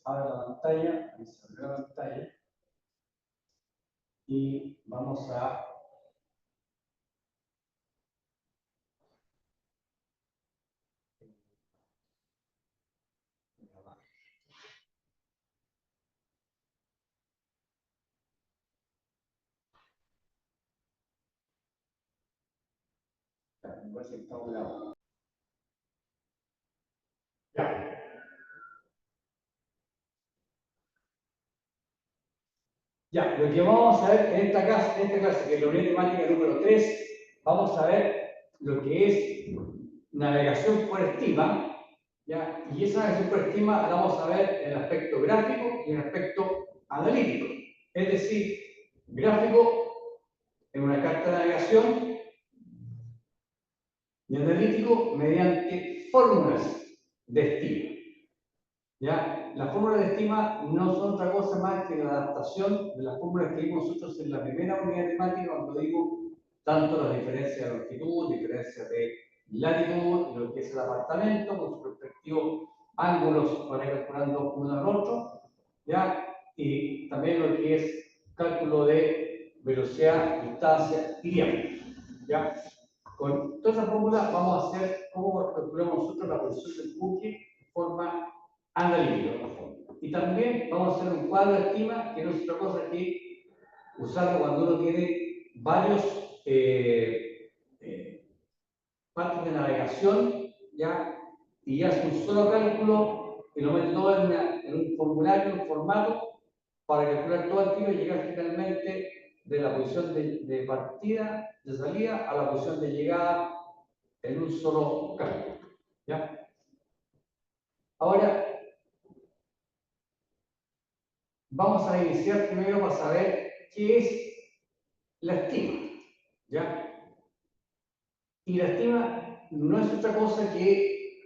Abre la pantalla, ahí se abre la pantalla. Y vamos a ya. Ya, lo que vamos a ver en esta clase, que es la unidad temática número 3, vamos a ver lo que es navegación por estima, ¿ya? Y esa navegación por estima la vamos a ver en el aspecto gráfico y en el aspecto analítico. Es decir, gráfico en una carta de navegación y analítico mediante fórmulas de estima. ¿Ya? Las fórmulas de estima no son otra cosa más que la adaptación de las fórmulas que vimos nosotros en la primera unidad temática, cuando digo tanto la diferencia de longitud, diferencia de latitud, lo que es el apartamento, con sus respectivos ángulos para ir calculando uno al otro, ¿ya? Y también lo que es cálculo de velocidad, distancia y tiempo, ¿ya? Con todas esas fórmulas vamos a hacer cómo calculamos nosotros la posición del buque de forma analítica. Y también vamos a hacer un cuadro de estima, que no es otra cosa que usarlo cuando uno tiene varios partes de navegación, ¿ya? Y hace un solo cálculo y lo mete todo en un formulario, en un formato, para calcular todo el tiro y llegar finalmente de la posición de partida, de salida, a la posición de llegada en un solo cálculo, ¿ya? Ahora, vamos a iniciar primero para saber qué es la estima, ¿ya? Y la estima no es otra cosa que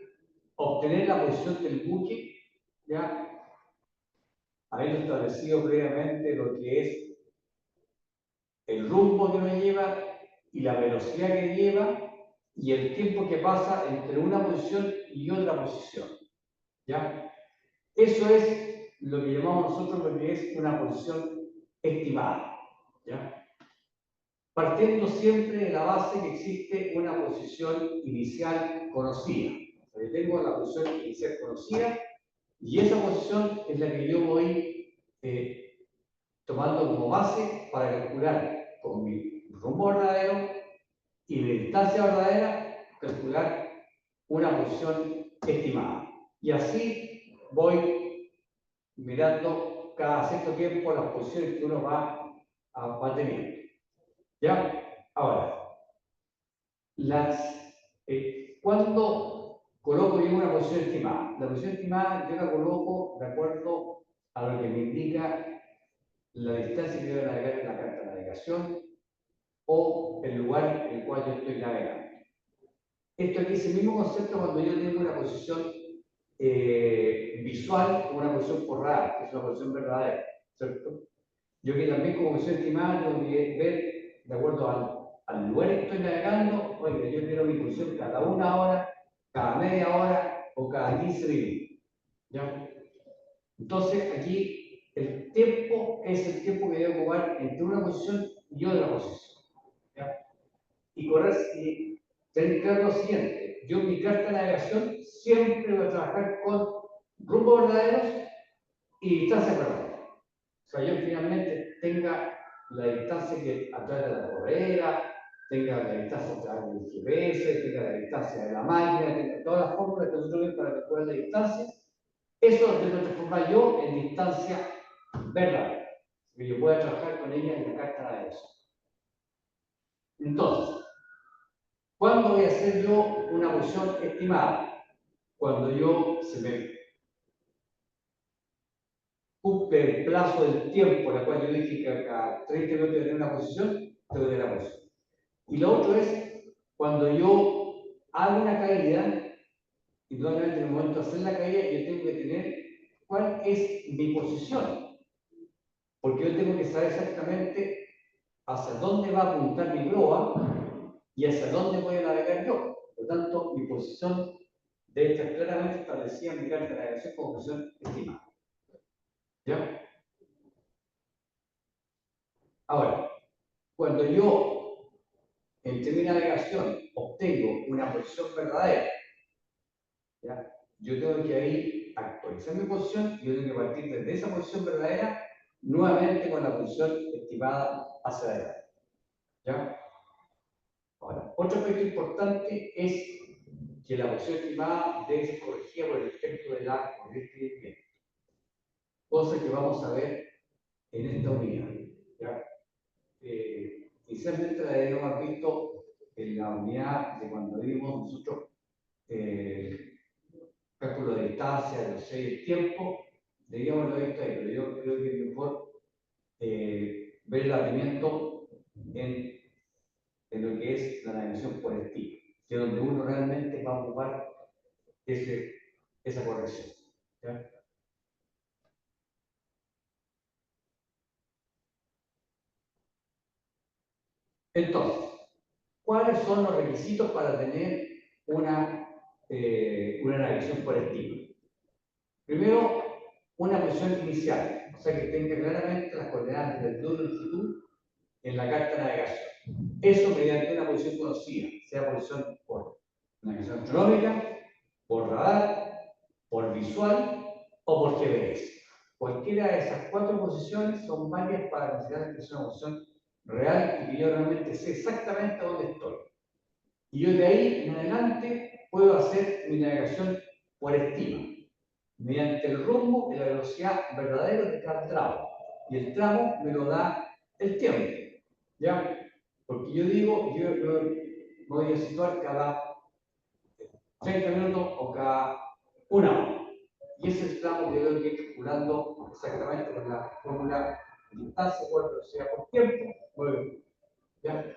obtener la posición del buque, ¿ya? Habiendo establecido previamente lo que es el rumbo que nos lleva y la velocidad que lleva y el tiempo que pasa entre una posición y otra posición, ¿ya? Eso es lo que llamamos nosotros lo que es una posición estimada, ¿ya? Partiendo siempre de la base que existe una posición inicial conocida. O sea, yo tengo la posición inicial conocida y esa posición es la que yo voy tomando como base para calcular con mi rumbo verdadero y mi distancia verdadera, calcular una posición estimada. Y así voy mirando cada cierto tiempo las posiciones que uno va teniendo. ¿Ya? Ahora, cuando coloco yo una posición estimada, la posición estimada yo la coloco de acuerdo a lo que me indica la distancia que debo navegar en la carta de navegación o el lugar en el cual yo estoy navegando. Esto aquí es el mismo concepto cuando yo tengo una posición visual o una posición por radar, que es una posición verdadera, ¿cierto? Yo que también como posición estimada tengo que ver de acuerdo al lugar que estoy navegando, oye, yo quiero mi posición cada una hora, cada media hora o cada 15 minutos. ¿Ya? Entonces aquí el tiempo es el tiempo que debo ocupar entre una posición y otra posición. ¿Ya? Y tener claro lo siguiente, yo en mi carta de navegación siempre voy a trabajar con rumbos verdaderos y distancias verdaderas. O sea, yo finalmente tenga la distancia que a través de la correa, tenga la distancia a través del GPS, tenga la distancia de la máquina, tenga todas las fórmulas que nosotros vemos para calcular la distancia, eso lo tengo que transformar yo en distancia verdadera, que yo pueda trabajar con ella en la carta de navegación. Entonces, ¿cuándo voy a hacer yo una posición estimada? Cuando se me cumple el plazo del tiempo, la cual yo dije que cada 30 minutos tener una posición, tengo que tener la posición. Y lo otro es cuando yo hago una caída, y nuevamente en el momento de hacer la caída, yo tengo que tener cuál es mi posición. Porque yo tengo que saber exactamente hacia dónde va a apuntar mi proa y hacia dónde voy a navegar yo. Por lo tanto, mi posición debe estar claramente establecida en mi carta de navegación como posición estimada. ¿Ya? Ahora, cuando yo en mi navegación obtengo una posición verdadera, ¿ya? Yo tengo que ahí actualizar mi posición y yo tengo que partir desde esa posición verdadera nuevamente con la posición estimada hacia adelante. ¿Ya? Ahora, otro aspecto importante es que la posición estimada debe ser corregida por el efecto de la corriente de viento, cosa que vamos a ver en esta unidad. ¿Ya? Inicialmente la debemos haber visto en la unidad de cuando vimos nosotros cálculo de distancia, velocidad y el tiempo, debíamos haberlo visto ahí, pero yo creo que es mejor ver el rendimiento en lo que es la navegación por estilo, que es donde uno realmente va a ocupar esa corrección. ¿Ya? Entonces, ¿cuáles son los requisitos para tener una navegación por estilo? Primero, una posición inicial, o sea que tenga claramente las coordenadas de altitud y longitud en la carta de navegación. Eso mediante una posición conocida, sea posición por navegación astronómica, por radar, por visual o por GPS. Cualquiera de esas cuatro posiciones son válidas para considerar que es una posición real y que yo realmente sé exactamente dónde estoy. Y yo de ahí en adelante puedo hacer mi navegación por estima, mediante el rumbo y la velocidad verdadera de cada tramo. Y el tramo me lo da el tiempo. ¿Ya? Porque yo digo, yo voy a situar cada 30 minutos o cada una hora. Y ese es el tramo que yo tengo que ir calculando exactamente con la fórmula distancia por velocidad por tiempo. Bueno, ¿ya?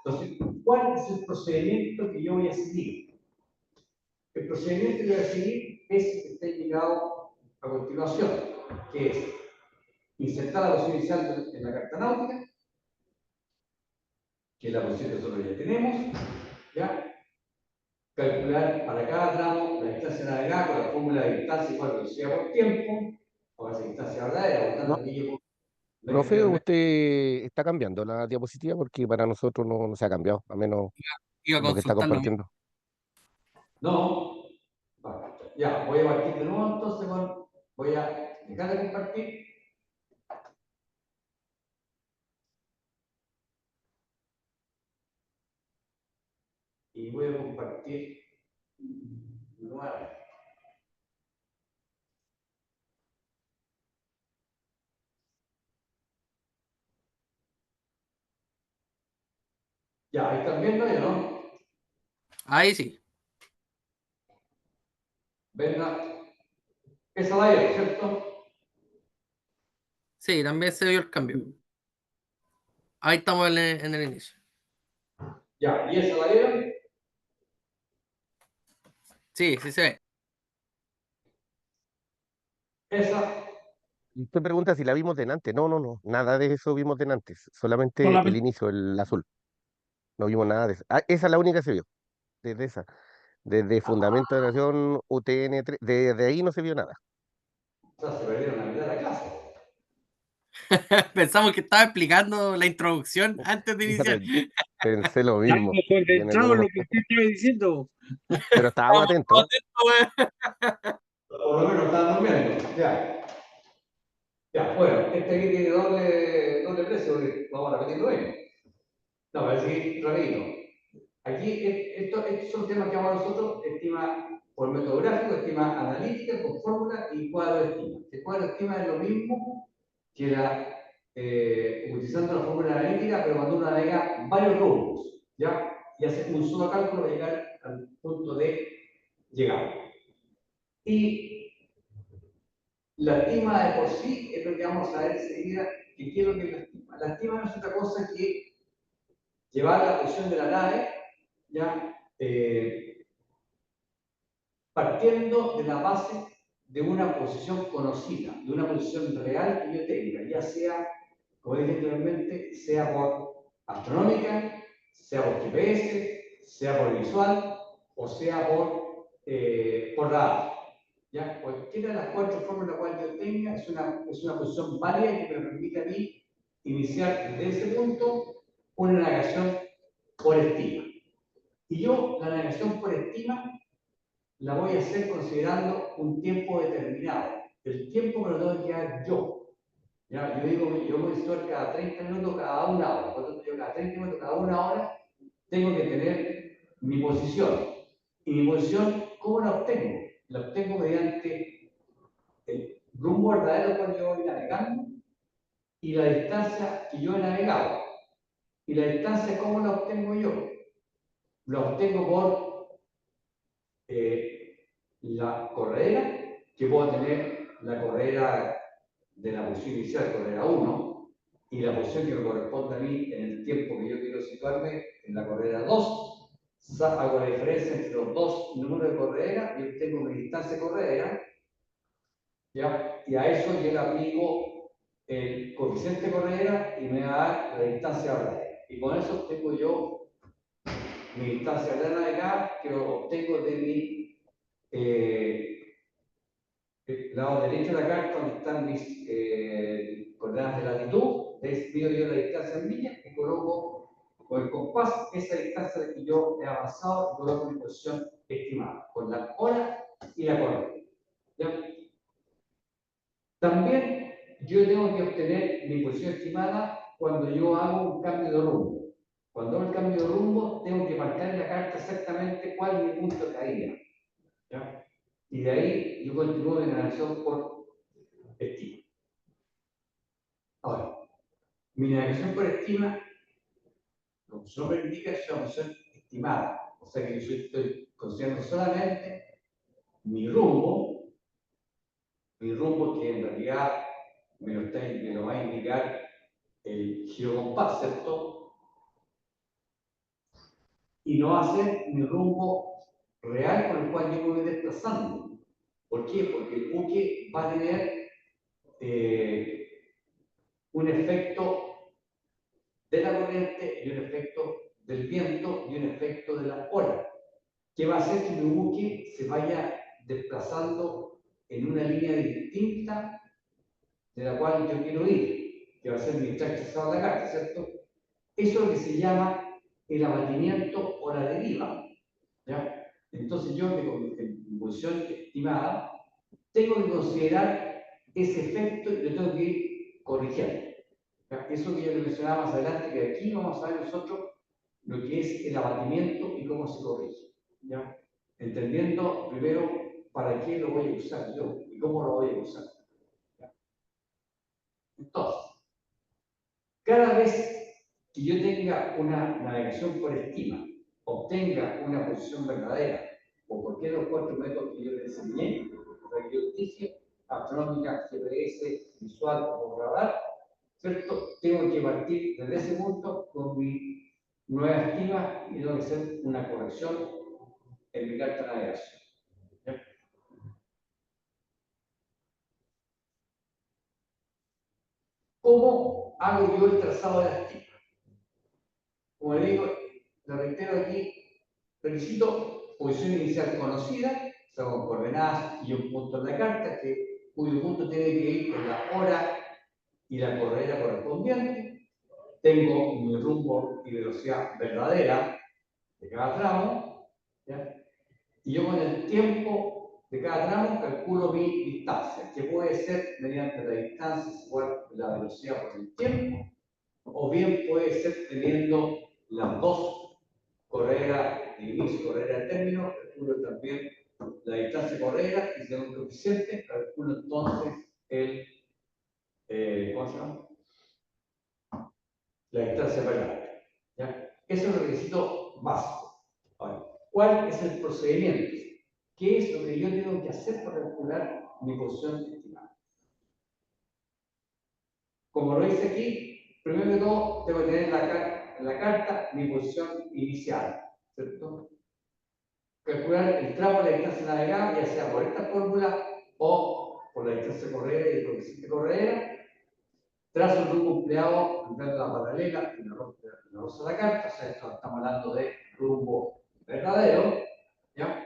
Entonces, ¿cuál es el procedimiento que yo voy a seguir? El procedimiento que voy a seguir es el que está indicado a continuación, que es insertar la posición inicial en la carta náutica, que es la posición que nosotros ya tenemos, ¿ya? Calcular para cada tramo la distancia navegada con la fórmula de distancia igual velocidad por tiempo, o esa distancia verdadera, por No, tanto, milla por profe, medio. usted está cambiando la diapositiva porque para nosotros no se ha cambiado, a menos Iba a lo que está consultar lo mismo. compartiendo. No, vale. Ya, voy a partir de nuevo, entonces voy a dejar de compartir. Y voy a compartir nuevamente. Ya, ahí están viendo ya, ¿no? Ahí sí. Ven esa la vieron, ¿cierto? Sí, también se vio el cambio. Ahí estamos en el inicio. Ya, y esa la vieron. Sí, sí se ve. Esa. Y usted pregunta si la vimos delante. No, no, no, nada de eso vimos delante, solamente el Solamente. inicio, el azul. No vimos nada de eso. Ah, esa es la única que se vio, desde esa. Desde Fundamento de Nación, UTN3, desde ahí no se vio nada. O sea, se perdieron la mitad de la clase. Pensamos que estaba explicando la introducción antes de iniciar. Pensé lo Estábamos mismo. Y en el concentrados en mismo, lo que usted estaba diciendo. pero estábamos Estábamos atentos. contentos, weón. Por lo menos estaban durmiendo. Ya. Ya, bueno, este aquí tiene doble precio, porque vamos a repetir lo mismo. No, voy a seguir rapidito. Aquí, estos son temas que vamos a nosotros, estima por método gráfico, estima analítica, con fórmula y cuadro de estima. El cuadro de estima es lo mismo que utilizando la fórmula analítica, pero cuando uno navega varios rumbos, ¿ya? Y hace un solo cálculo para llegar al punto de llegada. Y la estima de por sí es lo que vamos a ver enseguida, que quiero que la estima. La estima no es otra cosa que llevar la posición de la nave, ¿ya? Partiendo de la base de una posición conocida, de una posición real que yo tenga, ya sea, como dije anteriormente, sea por astronómica, sea por GPS, sea por visual o sea por por radar. ¿Ya? Cualquiera de las 4 formas en la cual yo tenga es una posición válida que me permite a mí iniciar desde ese punto una navegación por estima. Y yo la navegación por estima la voy a hacer considerando un tiempo determinado. El tiempo me lo tengo que dar yo. ¿Ya? Yo digo, yo voy a estar cada 30 minutos, cada 1 hora. Por lo tanto, yo cada 30 minutos, cada 1 hora, tengo que tener mi posición. Y mi posición, ¿cómo la obtengo? La obtengo mediante el rumbo verdadero cuando yo voy navegando y la distancia que yo he navegado. Y la distancia, ¿cómo la obtengo yo? La obtengo por la corredera, que puedo tener la corredera de la posición inicial, corredera 1, y la posición que me corresponde a mí en el tiempo que yo quiero situarme en la corredera 2. Hago la diferencia entre los dos números de corredera y obtengo mi distancia de corredera, ¿ya? Y a eso yo le aplico el coeficiente de corredera y me da la distancia verdadera. Y con eso obtengo yo mi distancia verdadera de acá, que lo obtengo de mi lado derecho de la carta, donde están mis coordenadas de latitud. Pido yo la distancia en millas y coloco con el compás esa distancia que yo he avanzado y coloco mi posición estimada, con la hora y la correcta. ¿Ya? También yo tengo que obtener mi posición estimada cuando yo hago un cambio de rumbo. Cuando hago el cambio de rumbo, tengo que marcar en la carta exactamente cuál es mi punto de caída. ¿Ya? Y de ahí yo continúo la navegación por estima. Ahora, mi navegación por estima, lo que su nombre indica, es una posición estimada. O sea que yo estoy considerando solamente mi rumbo que en realidad me lo va a indicar el girocompás, ¿cierto? Y no va a ser mi rumbo real por el cual yo me voy desplazando. ¿Por qué? Porque el buque va a tener un efecto de la corriente y un efecto del viento y un efecto de la ola, que va a hacer que mi buque se vaya desplazando en una línea distinta de la cual yo quiero ir, que va a ser mi trazado de la carta, ¿cierto? Eso es lo que se llama el abatimiento o la deriva, ¿ya? Entonces yo, en mi posición estimada, tengo que considerar ese efecto y lo tengo que ir corrigiendo. ¿Ya? Eso que yo le mencionaba más adelante, que aquí vamos a ver nosotros lo que es el abatimiento y cómo se corrige. ¿Ya? Entendiendo primero para qué lo voy a usar yo y cómo lo voy a usar. ¿Ya? Entonces, cada vez que yo tenga una navegación por estima, obtenga una posición verdadera, o cualquiera de los 4 métodos que yo les enseñé, radionoticia, astronómica, GPS, visual o radar, ¿cierto? Tengo que partir desde ese punto con mi nueva estima y tengo que hacer una corrección en mi carta de navegación. ¿Ya? ¿Cómo hago yo el trazado de la estima? Como le digo, lo reitero aquí, requisito posición inicial conocida, o sea, con coordenadas y un punto en la carta, cuyo punto tiene que ir con la hora y la corredera correspondiente. Tengo mi rumbo y velocidad verdadera de cada tramo, ¿ya? Y yo con el tiempo de cada tramo calculo mi distancia, que puede ser mediante la distancia igual la velocidad por el tiempo, o bien puede ser teniendo las dos corredera de inicio y corredera de término, calculo también la distancia corredera y según el coeficiente, calculo entonces ¿cómo se llama? La distancia verdadera. ¿Ya? Ese es el requisito básico. Ahora, ¿cuál es el procedimiento? ¿Qué es lo que yo tengo que hacer para calcular mi posición estimada? Como lo dice aquí, primero de todo, tengo que tener en la carta mi posición inicial, ¿cierto? Calcular el tramo de la distancia navegada, ya sea por esta fórmula o por la distancia corredera y el coeficiente corredera. Trazo el rumbo empleado, empleando la paralela y la rosa de la carta, o sea, estamos hablando de rumbo verdadero, ¿ya?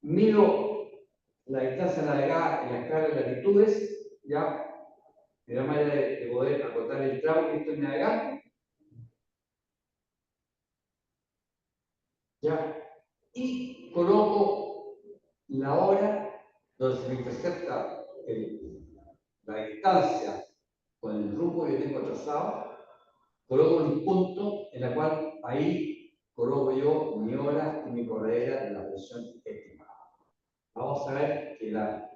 mido la distancia navegada en la escala de latitudes, ya, de la manera de poder acotar el tramo que estoy navegando, ya, y coloco la hora donde se me intercepta la distancia con el rumbo que tengo trazado, coloco un punto en la cual ahí coloco yo mi hora y mi corredera de la presión estimada. Vamos a ver que la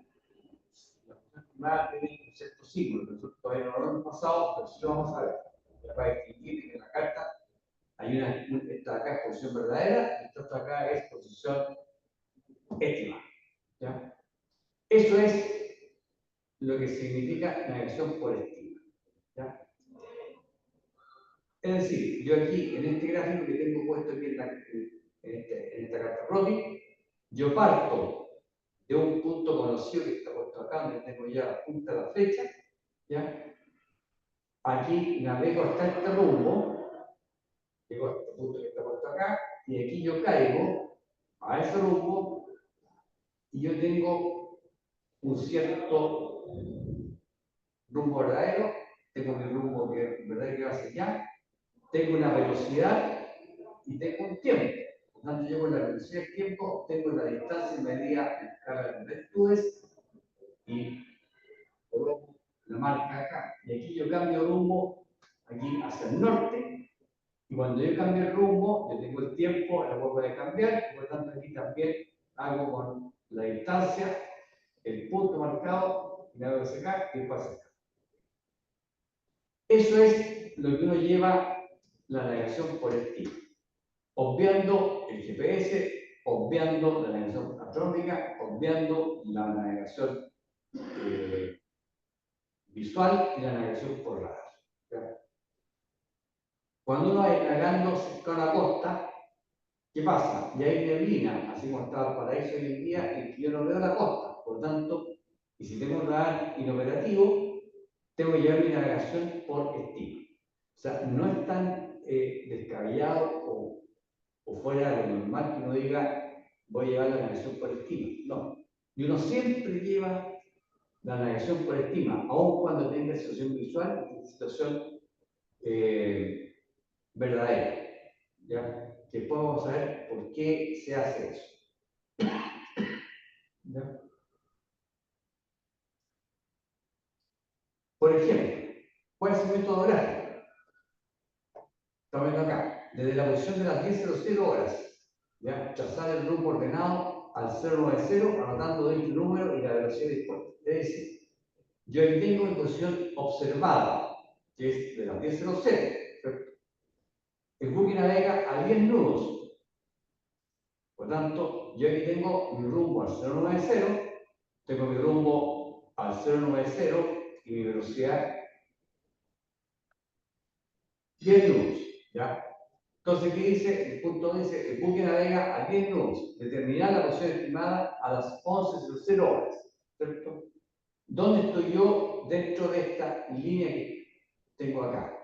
presión estimada tiene un cierto ciclo, nosotros todavía no lo hemos pasado, pero sí lo vamos a ver. Ya para distinguir que en la carta hay esta acá es posición verdadera, esta otra acá es posición estimada. ¿Ya? Eso es lo que significa navegación por estima. ¿Ya? Es decir, yo aquí, en este gráfico que tengo puesto aquí en esta carta Robbie, yo parto de un punto conocido que está puesto acá, donde tengo ya la punta de la flecha, ¿ya? Aquí navego hasta este rumbo, llego a este punto que está puesto acá, y aquí yo caigo a ese rumbo, y yo tengo un cierto rumbo verdadero, tengo mi rumbo verdadero que va hacia allá, tengo una velocidad y tengo un tiempo. Por tanto, yo con la velocidad del tiempo tengo la distancia medida en escala de latitudes y coloco la marca acá. Y aquí yo cambio rumbo aquí hacia el norte. Y cuando yo cambio el rumbo, yo tengo el tiempo, la vuelvo a cambiar. Y por tanto, aquí también hago con la distancia, el punto marcado, y me hago hacia acá y pasa acá. Eso es lo que uno lleva la navegación por estima. Obviando el GPS, obviando la navegación astronómica, obviando la navegación visual y la navegación por radar. ¿Ya? Cuando uno va navegando cerca a la costa, ¿qué pasa? Y hay neblina, así como está el paraíso hoy en día, en que yo no veo la costa. Por tanto, y si tengo un radar inoperativo, tengo que llevar mi navegación por estima. O sea, no es tan descabellado o fuera de lo normal que uno diga, voy a llevar la navegación por estima. No. Y uno siempre lleva la navegación por estima, aun cuando tenga situación visual y situación verdadera. ¿Ya? Que podemos saber por qué se hace eso. ¿Ya? Por ejemplo, ¿cuál es el método gráfico? Estamos viendo acá, desde la posición de las 10:00 horas, ¿ya? Trazar el rumbo ordenado al 090, anotando dicho número y la velocidad dispuesta. Es decir, yo ahí tengo mi posición observada, que es de las 10:00, ¿cierto? El buque navega a 10 nudos. Por tanto, yo aquí tengo mi rumbo al 090, tengo mi rumbo al 090 y mi velocidad 10 nudos, ¿ya? Entonces, ¿qué dice? El punto dice, el buque navega a 10 nudos, determinar la posición estimada a las 11:00 horas, ¿cierto? ¿Dónde estoy yo dentro de esta línea que tengo acá?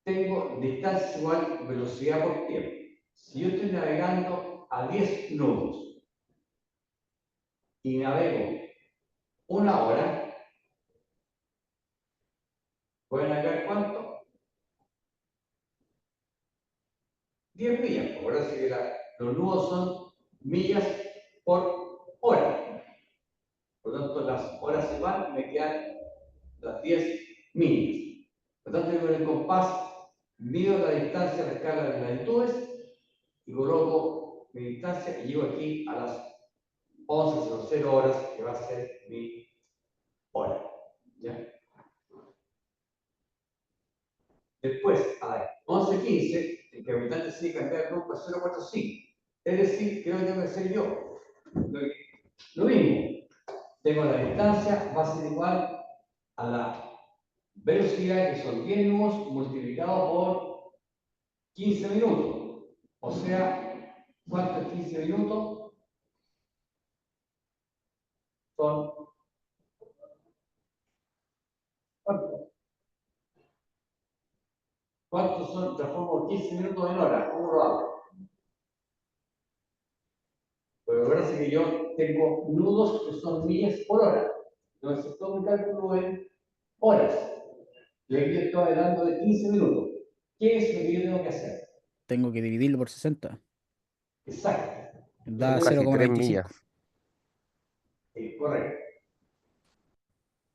Tengo distancia igual velocidad por tiempo. Si yo estoy navegando a 10 nudos y navego 1 hora, ¿voy a navegar cuánto? 10 millas. Ahora sí que los nudos son millas por hora. Por lo tanto, las horas se van y me quedan las 10 millas. Por lo tanto, yo con el compás mido la distancia a la escala de latitudes y coloco mi distancia y llego aquí a las 11:00 horas, que va a ser mi hora. ¿Ya? Después, a ver, 11:15, el capitán decide cambiar el rumbo a 045. Es decir, ¿qué es lo que tengo que hacer yo? Lo mismo. Tengo la distancia, va a ser igual a la velocidad, que son 10 nudos multiplicado por 15 minutos. O sea, ¿cuánto es 15 minutos? Son, ¿cuánto? ¿Cuántos son? Transformo 15 minutos en hora. ¿Cómo lo hago? Pues ahora acuérdense que yo tengo nudos que son millas por hora. Entonces, todo mi cálculo en horas. Y aquí estoy hablando de 15 minutos. ¿Qué es lo que yo tengo que hacer? Tengo que dividirlo por 60. Exacto. Da Son casi 3 0,25. millas. Correcto.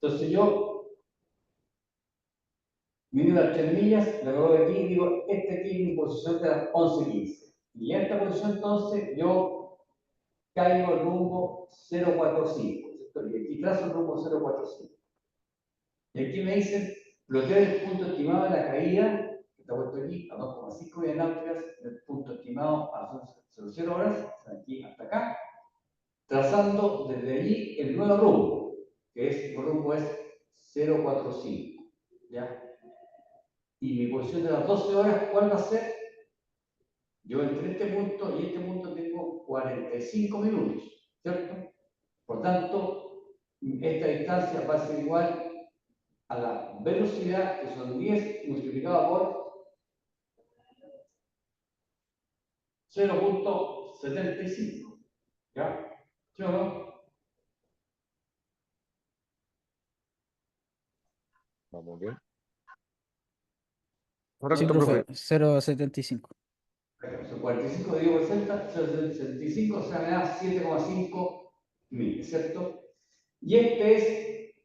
Entonces yo mido las 3 millas, la coloco aquí y digo, esta aquí es mi posición de las 11:15. Y en esta posición entonces yo caigo el rumbo 045, ¿cierto? Y aquí trazo el rumbo 045. Y aquí me dicen, bloquear el punto estimado de la caída, que está puesto aquí, a 2,5 millas náuticas, el punto estimado a 00 horas, o sea, aquí hasta acá, trazando desde allí el nuevo rumbo, que es, el rumbo es 045, ¿ya? Y mi posición de las 12 horas, ¿cuál va a ser? Yo entre este punto y este punto tengo 45 minutos, ¿cierto? Por tanto, esta distancia va a ser igual a la velocidad, que son 10 multiplicado por 0,75. ¿Ya? ¿Sí o no? Vamos bien. Sí, Correcto, profe, profe. 0,75. Son 45 dividido por 60, 0,75, o sea, me da 7,5 mil, ¿cierto? Y este es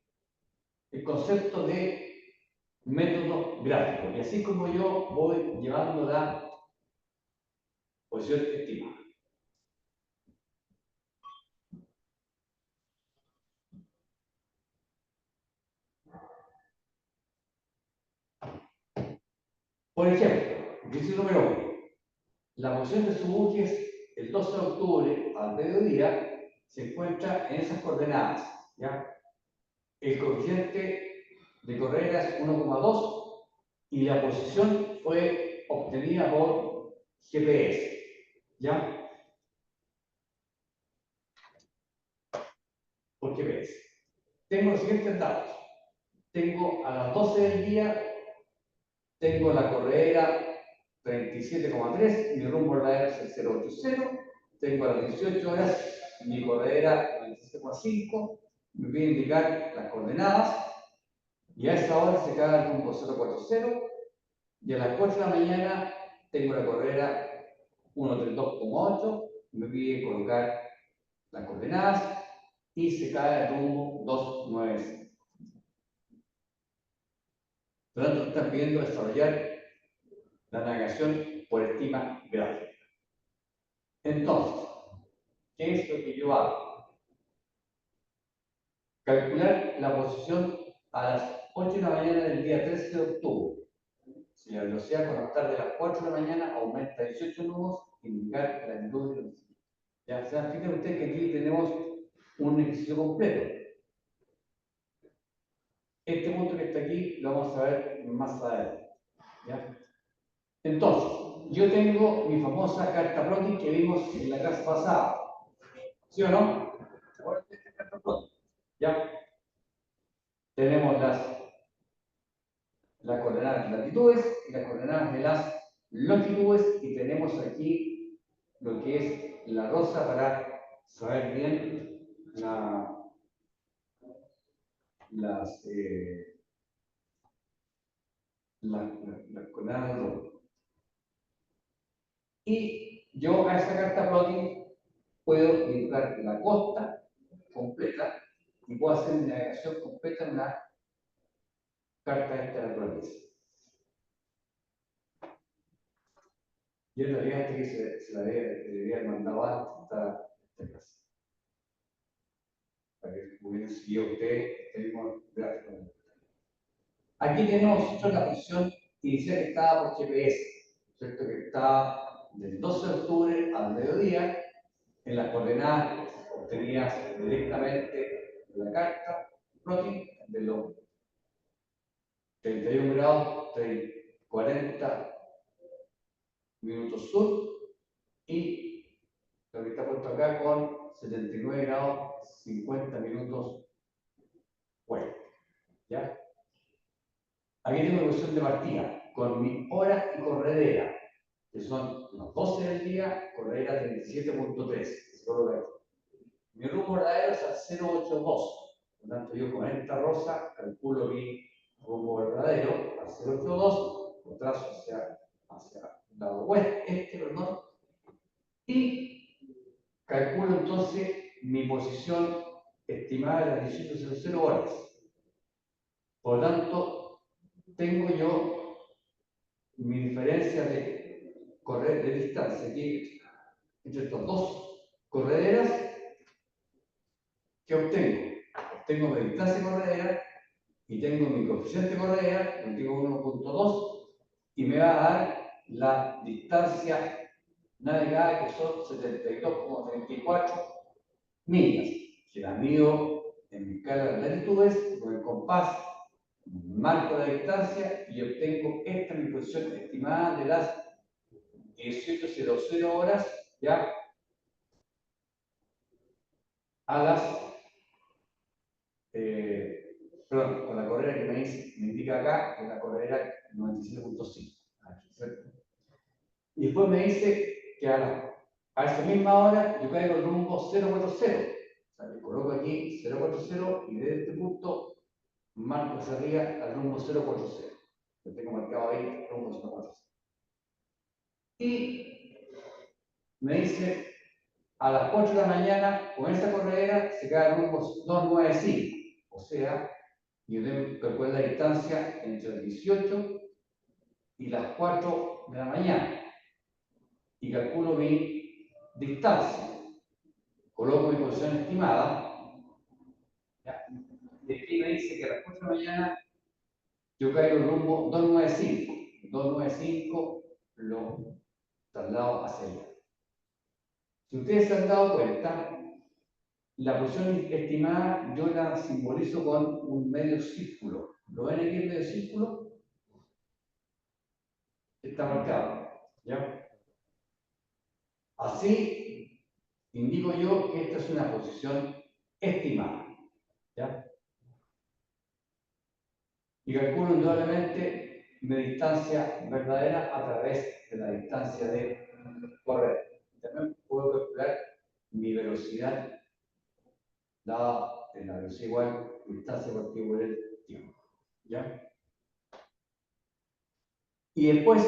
el concepto de método gráfico. Y así como yo voy llevando la posición estimada. Por ejemplo, ejercicio número 1. La posición de su buques el 12 de octubre al mediodía se encuentra en esas coordenadas. ¿Ya? El coeficiente de carrera es 1,2 y la posición fue obtenida por GPS. ¿Ya? Por GPS. Tengo los siguientes datos. Tengo a las 12 del día, tengo la corredera 37,3, mi rumbo verdadero es el 080. Tengo a las 18 horas mi corredera 27,5, me voy a indicar las coordenadas, y a esa hora se cae el rumbo 040, y a las 4 de la mañana tengo la corredera 132,8, me voy a colocar las coordenadas, y se cae el rumbo 296. Por lo tanto, están pidiendo desarrollar la navegación por estima gráfica. Entonces, ¿qué es lo que yo hago? Calcular la posición a las 8 de la mañana del día 13 de octubre. Si la velocidad con optar de las 4 de la mañana aumenta 18 nudos, indicar la latitud de velocidad. Ya, o sea, fíjense usted que aquí tenemos un ejercicio completo. Este punto que está aquí lo vamos a ver más adelante. ¿Ya? Entonces, yo tengo mi famosa carta plotting que vimos en la clase pasada. ¿Sí o no? Ahora esta carta plotting. ¿Ya? Tenemos las coordenadas de latitudes y las coordenadas de las longitudes, y tenemos aquí lo que es la rosa para saber bien las coordenadas del rumbo. Y yo a esa carta plotting puedo dibujar la costa completa y puedo hacer mi navegación completa en una carta de esta naturaleza. Yo en realidad este que se la debería haber mandado antes, esta clase. Para que hubiera seguido usted este mismo gráfico. Aquí tenemos nosotros la posición inicial que estaba por GPS, ¿cierto? Que está del 12 de octubre al mediodía en las coordenadas obtenidas directamente de la carta plotting de los 31 grados 40 minutos sur, y lo que está puesto acá con 79 grados 50 minutos oeste. ¿Ya? Aquí tengo la posición de partida con mi hora y corredera, que son las 12 del día, corredera 37,3. Mi rumbo verdadero es al 082. Por lo tanto, yo con esta rosa calculo mi rumbo verdadero al 082, lo trazo hacia el lado oeste, perdón, y calculo entonces mi posición estimada de las 18:00 horas. Por lo tanto, tengo yo mi diferencia de distancia aquí entre estas dos correderas que obtengo. Obtengo mi distancia corredera y tengo mi coeficiente corredera, que tengo 1.2, y me va a dar la distancia navegada, que son 72,34 millas, que la mido en mi escala de latitudes con el compás, marco la distancia y obtengo esta mi posición estimada de las 18:00 horas, ya a las, perdón, con la correa que me indica acá, que es la correa 97.5. ¿Cierto? Y después me dice que a esa misma hora yo caigo el rumbo 040. O sea, que coloco aquí 040 y desde este punto marco hacia arriba al rumbo 040. Lo tengo marcado ahí, rumbo 040. Y me dice a las 8 de la mañana, con esa corredera se cae el rumbo 295. O sea, yo tengo que calcular la distancia entre las 18 y las 4 de la mañana. Y calculo mi distancia. Coloco mi posición estimada. ¿Ya? Y aquí me dice que a las 4 de la mañana yo caigo el rumbo 295. 295 lo traslado hacia allá. Si ustedes se han dado cuenta, la posición estimada yo la simbolizo con un medio círculo. ¿Lo ven aquí el medio círculo? Está marcado. ¿Ya? Así indico yo que esta es una posición estimada. ¿Ya? Y calculo indudablemente mi distancia verdadera a través de la distancia de correr. También puedo calcular mi velocidad dada en la velocidad igual distancia por tiempo del tiempo. ¿Ya? Y después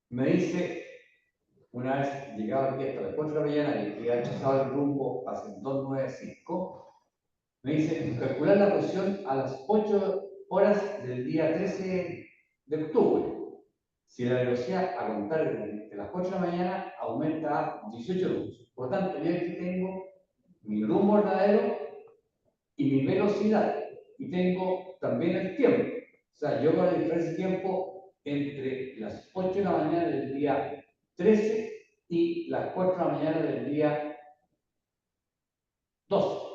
me dice, una vez llegado aquí hasta las 4 de la mañana y ha trazado el rumbo hacia el 295, me dice calcular la posición a las 8 horas del día 13 de octubre. Si la velocidad a contar de las 4 de la mañana aumenta a 18 nudos. Por lo tanto, yo aquí tengo mi rumbo verdadero y mi velocidad. Y tengo también el tiempo. O sea, yo con la diferencia de tiempo entre las 8 de la mañana del día 13 y las 4 de la mañana del día 12.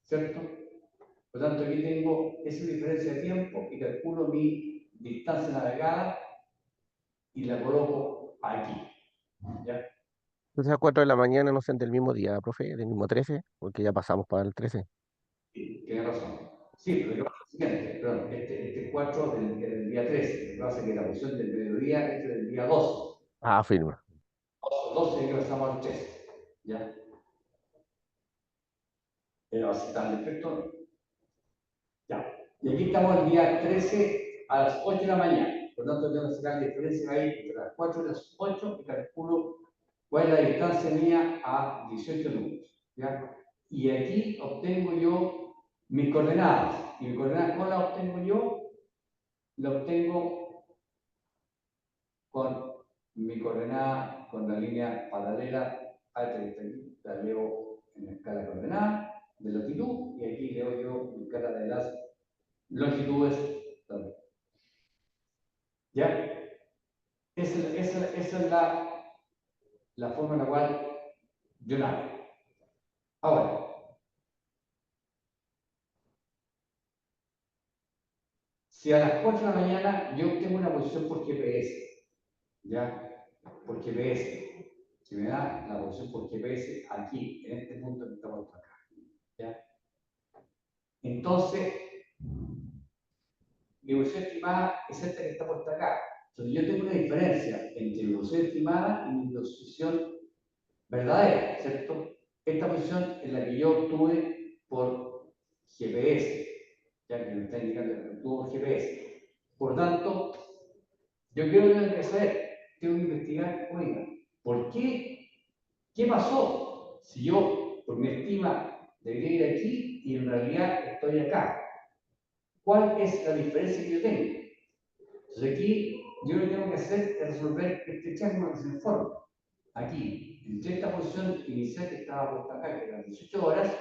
¿Cierto? Por lo tanto, aquí tengo esa diferencia de tiempo y calculo mi distancia navegada y la coloco aquí. ¿Ya? Entonces a 4 de la mañana no son del mismo día, profe, del mismo 13, porque ya pasamos para el 13. Sí, tiene razón. Sí, pero lo que pasa es lo siguiente, perdón, este 4 del día 13, lo que pasa es que la posición del mediodía es del día 12. Ah, firma. 12 que pasamos al 13. ¿Ya? Pero así está el efecto. Ya. Y aquí estamos el día 13 a las 8 de la mañana. Por lo tanto, tengo que sacar la diferencia ahí entre las 4 y las 8 y calculo cuál es la distancia mía a 18 números. ¿Ya? Y aquí obtengo yo mis coordenadas. Y mis coordenadas, ¿cómo las obtengo yo? Las obtengo con mi coordenada, con la línea paralela a la leo en la escala coordenada de latitud y aquí leo yo mi escala de las longitudes también. ¿Ya? Esa es la forma en la cual yo navego. Ahora, si a las 4 de la mañana yo obtengo una posición por GPS, ¿ya? Por GPS, que me da la posición por GPS aquí, en este punto que estamos acá, ¿ya? Entonces, mi velocidad estimada es esta que está puesta acá. Entonces, yo tengo una diferencia entre mi velocidad estimada y mi posición verdadera, ¿cierto? esta posición es la que yo obtuve por GPS, ya que me está indicando que obtuvo por GPS. Por tanto, yo quiero que saber, tengo que investigar, oiga, ¿por qué? ¿Qué pasó? Si yo, por mi estima, debería ir aquí y en realidad estoy acá. ¿Cuál es la diferencia que yo tengo? Entonces aquí, yo lo que tengo que hacer es resolver este triángulo que se me forma. Aquí, entre esta posición inicial que estaba puesta acá, que eran 18 horas,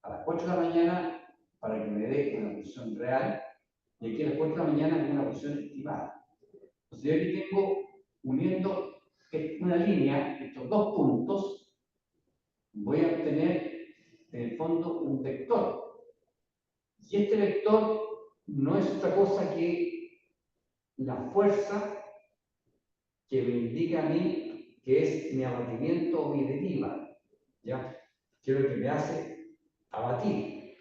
a las 8 de la mañana, para que me dé una posición real, y aquí a las 4 de la mañana con una posición estimada. Entonces yo aquí tengo, uniendo una línea, estos dos puntos, voy a obtener en el fondo un vector. Y este vector no es otra cosa que la fuerza que me indica a mí que es mi abatimiento o mi deriva, ¿ya? Que es lo que me hace abatir.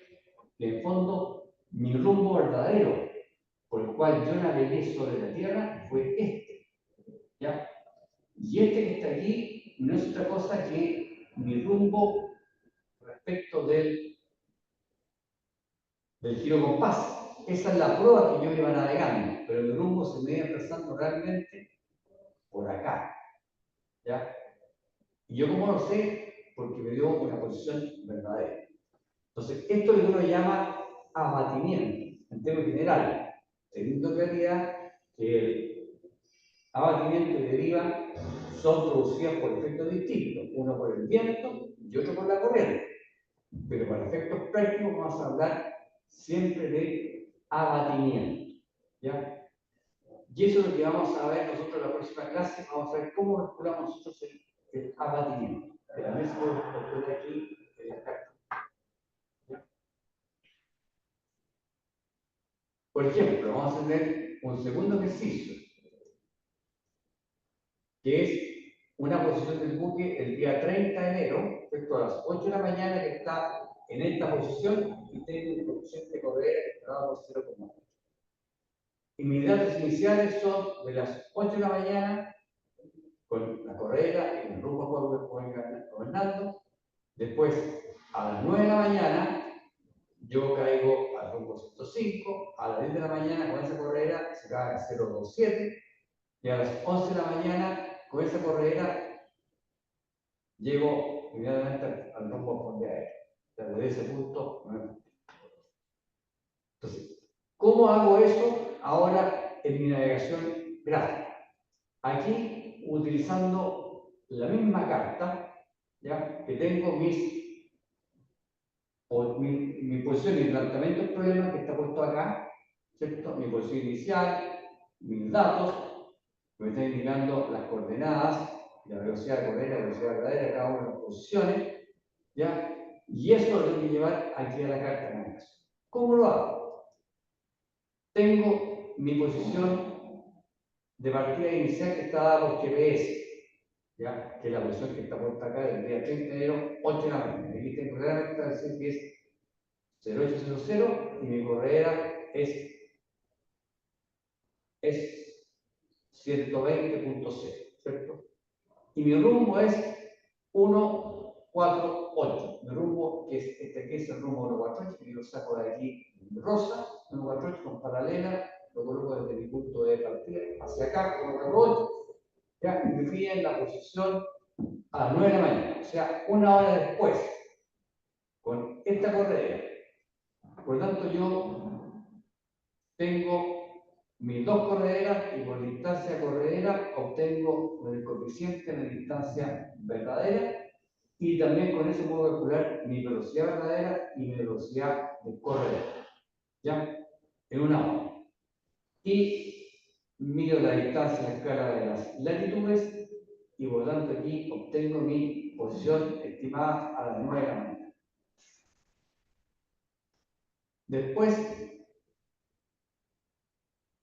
Que en el fondo, mi rumbo verdadero por el cual yo navegué sobre la Tierra fue este, ¿ya? Y este que está aquí no es otra cosa que mi rumbo respecto del giro compás. Esa es la prueba que yo iba navegando, pero el rumbo se me iba trazando realmente por acá, ¿ya? Y yo como lo sé, porque me dio una posición verdadera. Entonces, esto es lo que uno llama abatimiento, en términos generales, teniendo en realidad que el abatimiento y deriva son producidas por efectos distintos, uno por el viento y otro por la corriente. Pero para efectos prácticos vamos a hablar siempre de abatimiento, ¿ya? Y eso es lo que vamos a ver nosotros en la próxima clase, vamos a ver cómo calculamos nosotros el abatimiento. Que también se puede calcular aquí en la carta. ¿Ya? Por ejemplo, vamos a tener un segundo ejercicio, que es una posición del buque el día 30 de enero, respecto a las 8 de la mañana, que está en esta posición y tiene una coeficiente de correa que está dado por 0,8. Y mis datos iniciales son de las 8 de la mañana, con la correa y el rumbo gobernando. Después, a las 9 de la mañana, yo caigo al rumbo 105, a las 10 de la mañana con esa correa se cae a 027, y a las 11 de la mañana con esa correa llego inmediatamente al rumbo fondo aéreo. Desde ese punto, entonces, ¿cómo hago eso ahora en mi navegación gráfica? Aquí, utilizando la misma carta, ¿ya? Que tengo mi posición y planteamiento del problema que está puesto acá, ¿cierto? Mi posición inicial, mis datos, me están indicando las coordenadas, la velocidad de correr, la velocidad verdadera de cada una de las posiciones, ¿ya? Y eso lo tengo que llevar aquí a la carta de navegación. ¿Cómo lo hago? Tengo mi posición de partida inicial que está dada por GPS, ¿ya? Que es la posición que está puesta acá del día 30 de enero, 8 de la mañana. Aquí tengo claramente decir que es 0800 y mi correa es 120.0, ¿cierto? Y mi rumbo es 148. Mi rumbo, que es este que es el rumbo 148, que yo lo saco de aquí rosa, 148 con paralela, lo coloco desde mi punto de partida hacia acá, 148, ¿ya? Y me fui en la posición a las 9 de la mañana, o sea, una hora después, con esta correa. Por lo tanto, yo tengo mis dos correderas y por distancia corredera obtengo el coeficiente de distancia verdadera y también con eso puedo calcular mi velocidad verdadera y mi velocidad de corredera, ¿ya? En una hora. Y mido la distancia a escala de las latitudes y por lo tanto aquí obtengo mi posición estimada a las 9 de la mañana. Después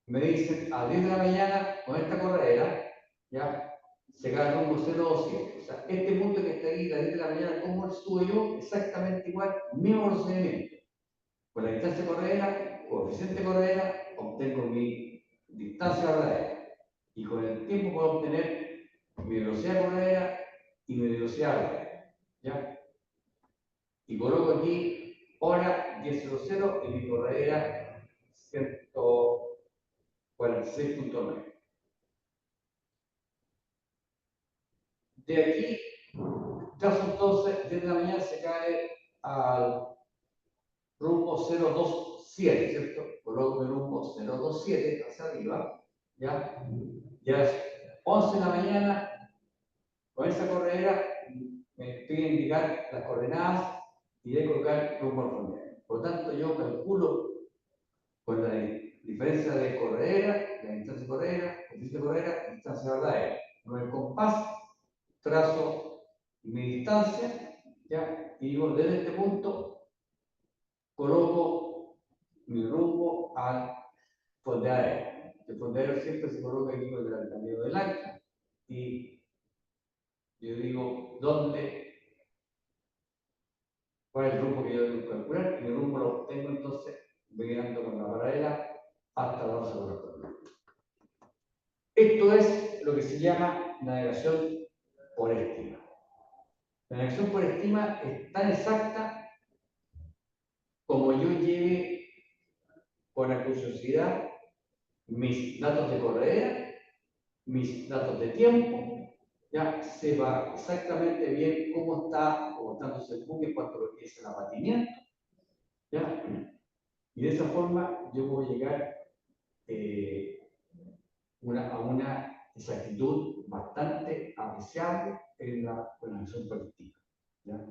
me dicen a 10 de la mañana con esta corredera, ¿ya? Se cae el rumbo 027. O sea, este punto que está ahí, a las 10 de la mañana, ¿cómo lo estuve yo? Exactamente igual, mismo procedimiento. Con la distancia corredera, coeficiente corredera, obtengo mi distancia verdadera. Y con el tiempo puedo obtener mi velocidad corredera y mi velocidad verdadera, ¿ya? y coloco aquí hora 10:00 y mi corredera 146.9. De aquí, trazo entonces, desde la mañana se cae al rumbo 027, ¿cierto? Coloco el rumbo 027 hacia arriba, ¿ya? Ya es 11 de la mañana, con esa corredera me pide indicar las coordenadas y de colocar rumbo al fondeo. Por lo tanto, yo calculo con la diferencia de corredera, la distancia de corredera, distancia de corredera, distancia verdadera. Con el compás trazo mi distancia, ¿ya? Y digo, desde este punto coloco mi rumbo al fondeadero. El fondeadero siempre se coloca aquí con el camino del ancla y yo digo, ¿cuál es el rumbo que yo tengo que calcular? Y mi rumbo lo obtengo entonces mirando con la paralela hasta la base correspondiente. Esto es lo que se llama navegación por estima. La navegación por estima es tan exacta como yo lleve con acuciosidad mis datos de corredera, mis datos de tiempo, ya sepa exactamente bien cómo está comportándose el buque en cuanto a lo que es el abatimiento, ¿ya? Y de esa forma yo voy a llegar a una exactitud bastante apreciable en la navegación por estima, ¿ya?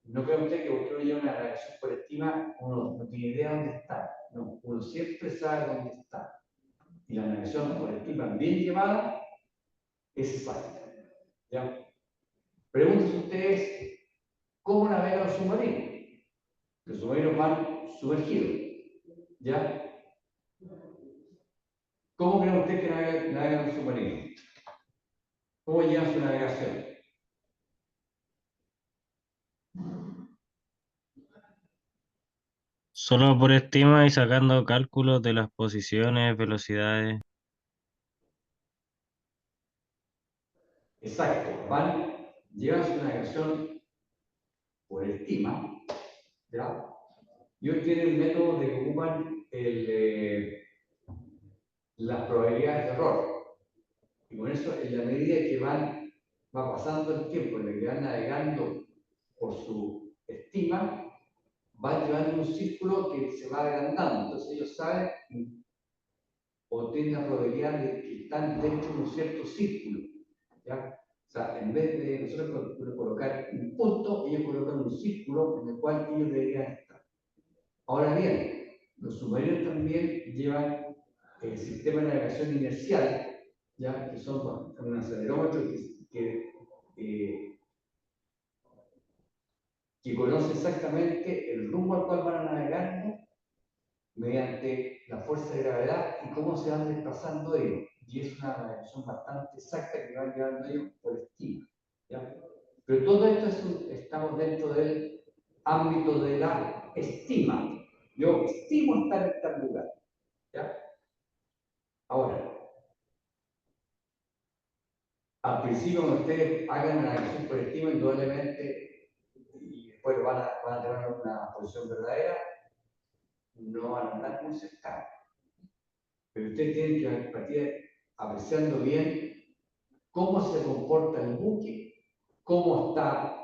No cree usted que porque uno lleva una navegación por estima, uno no tiene idea de dónde está. No, uno siempre sabe dónde está. Y la navegación por estima bien llevada es exacta, ¿ya? Pregúntense ustedes cómo navegan los submarinos. Los submarinos van sumergidos, ¿ya? ¿Cómo cree usted que navegan los submarinos? ¿Cómo llevan su navegación? Solo por estima y sacando cálculos de las posiciones, velocidades. Exacto, llevan su navegación por estima, ¿ya? Y hoy tienen el método de que ocupan las probabilidades de error. Y con eso, en la medida que va pasando el tiempo, en el que van navegando por su estima, van llevando un círculo que se va agrandando. Entonces ellos saben o tienen la probabilidad de que están dentro de un cierto círculo, ¿ya? O sea, en vez de nosotros colocar un punto, ellos colocan un círculo en el cual ellos deberían estar. Ahora bien, los submarinos también llevan el sistema de navegación inercial, ¿ya? Que son un acelerómetro que conoce exactamente el rumbo al cual van a navegar mediante la fuerza de gravedad y cómo se van desplazando ellos. Y es una navegación bastante exacta que van llevando ellos por estima, ¿ya? Pero todo esto estamos dentro del ámbito de la estima. Yo estimo estar en tal lugar, ¿ya? Ahora, al principio cuando ustedes hagan una navegación por estima, indudablemente, y después van a tener una posición verdadera, no van a andar muy cercanos. Pero ustedes tienen que partir apreciando bien cómo se comporta el buque, cómo está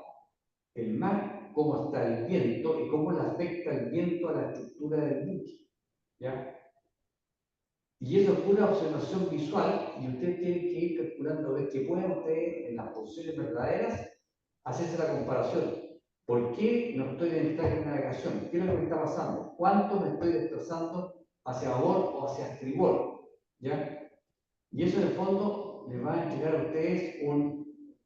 el mar, cómo está el viento y cómo le afecta el viento a la estructura del buque, ¿ya? Y eso es pura observación visual y ustedes tienen que ir calculando, ver que pueden ustedes en las posiciones verdaderas hacerse la comparación. ¿Por qué no estoy en esta navegación? ¿Qué es lo que me está pasando? ¿Cuánto me estoy desplazando hacia babor o hacia estribor? ¿Ya? Y eso en el fondo les va a entregar a ustedes un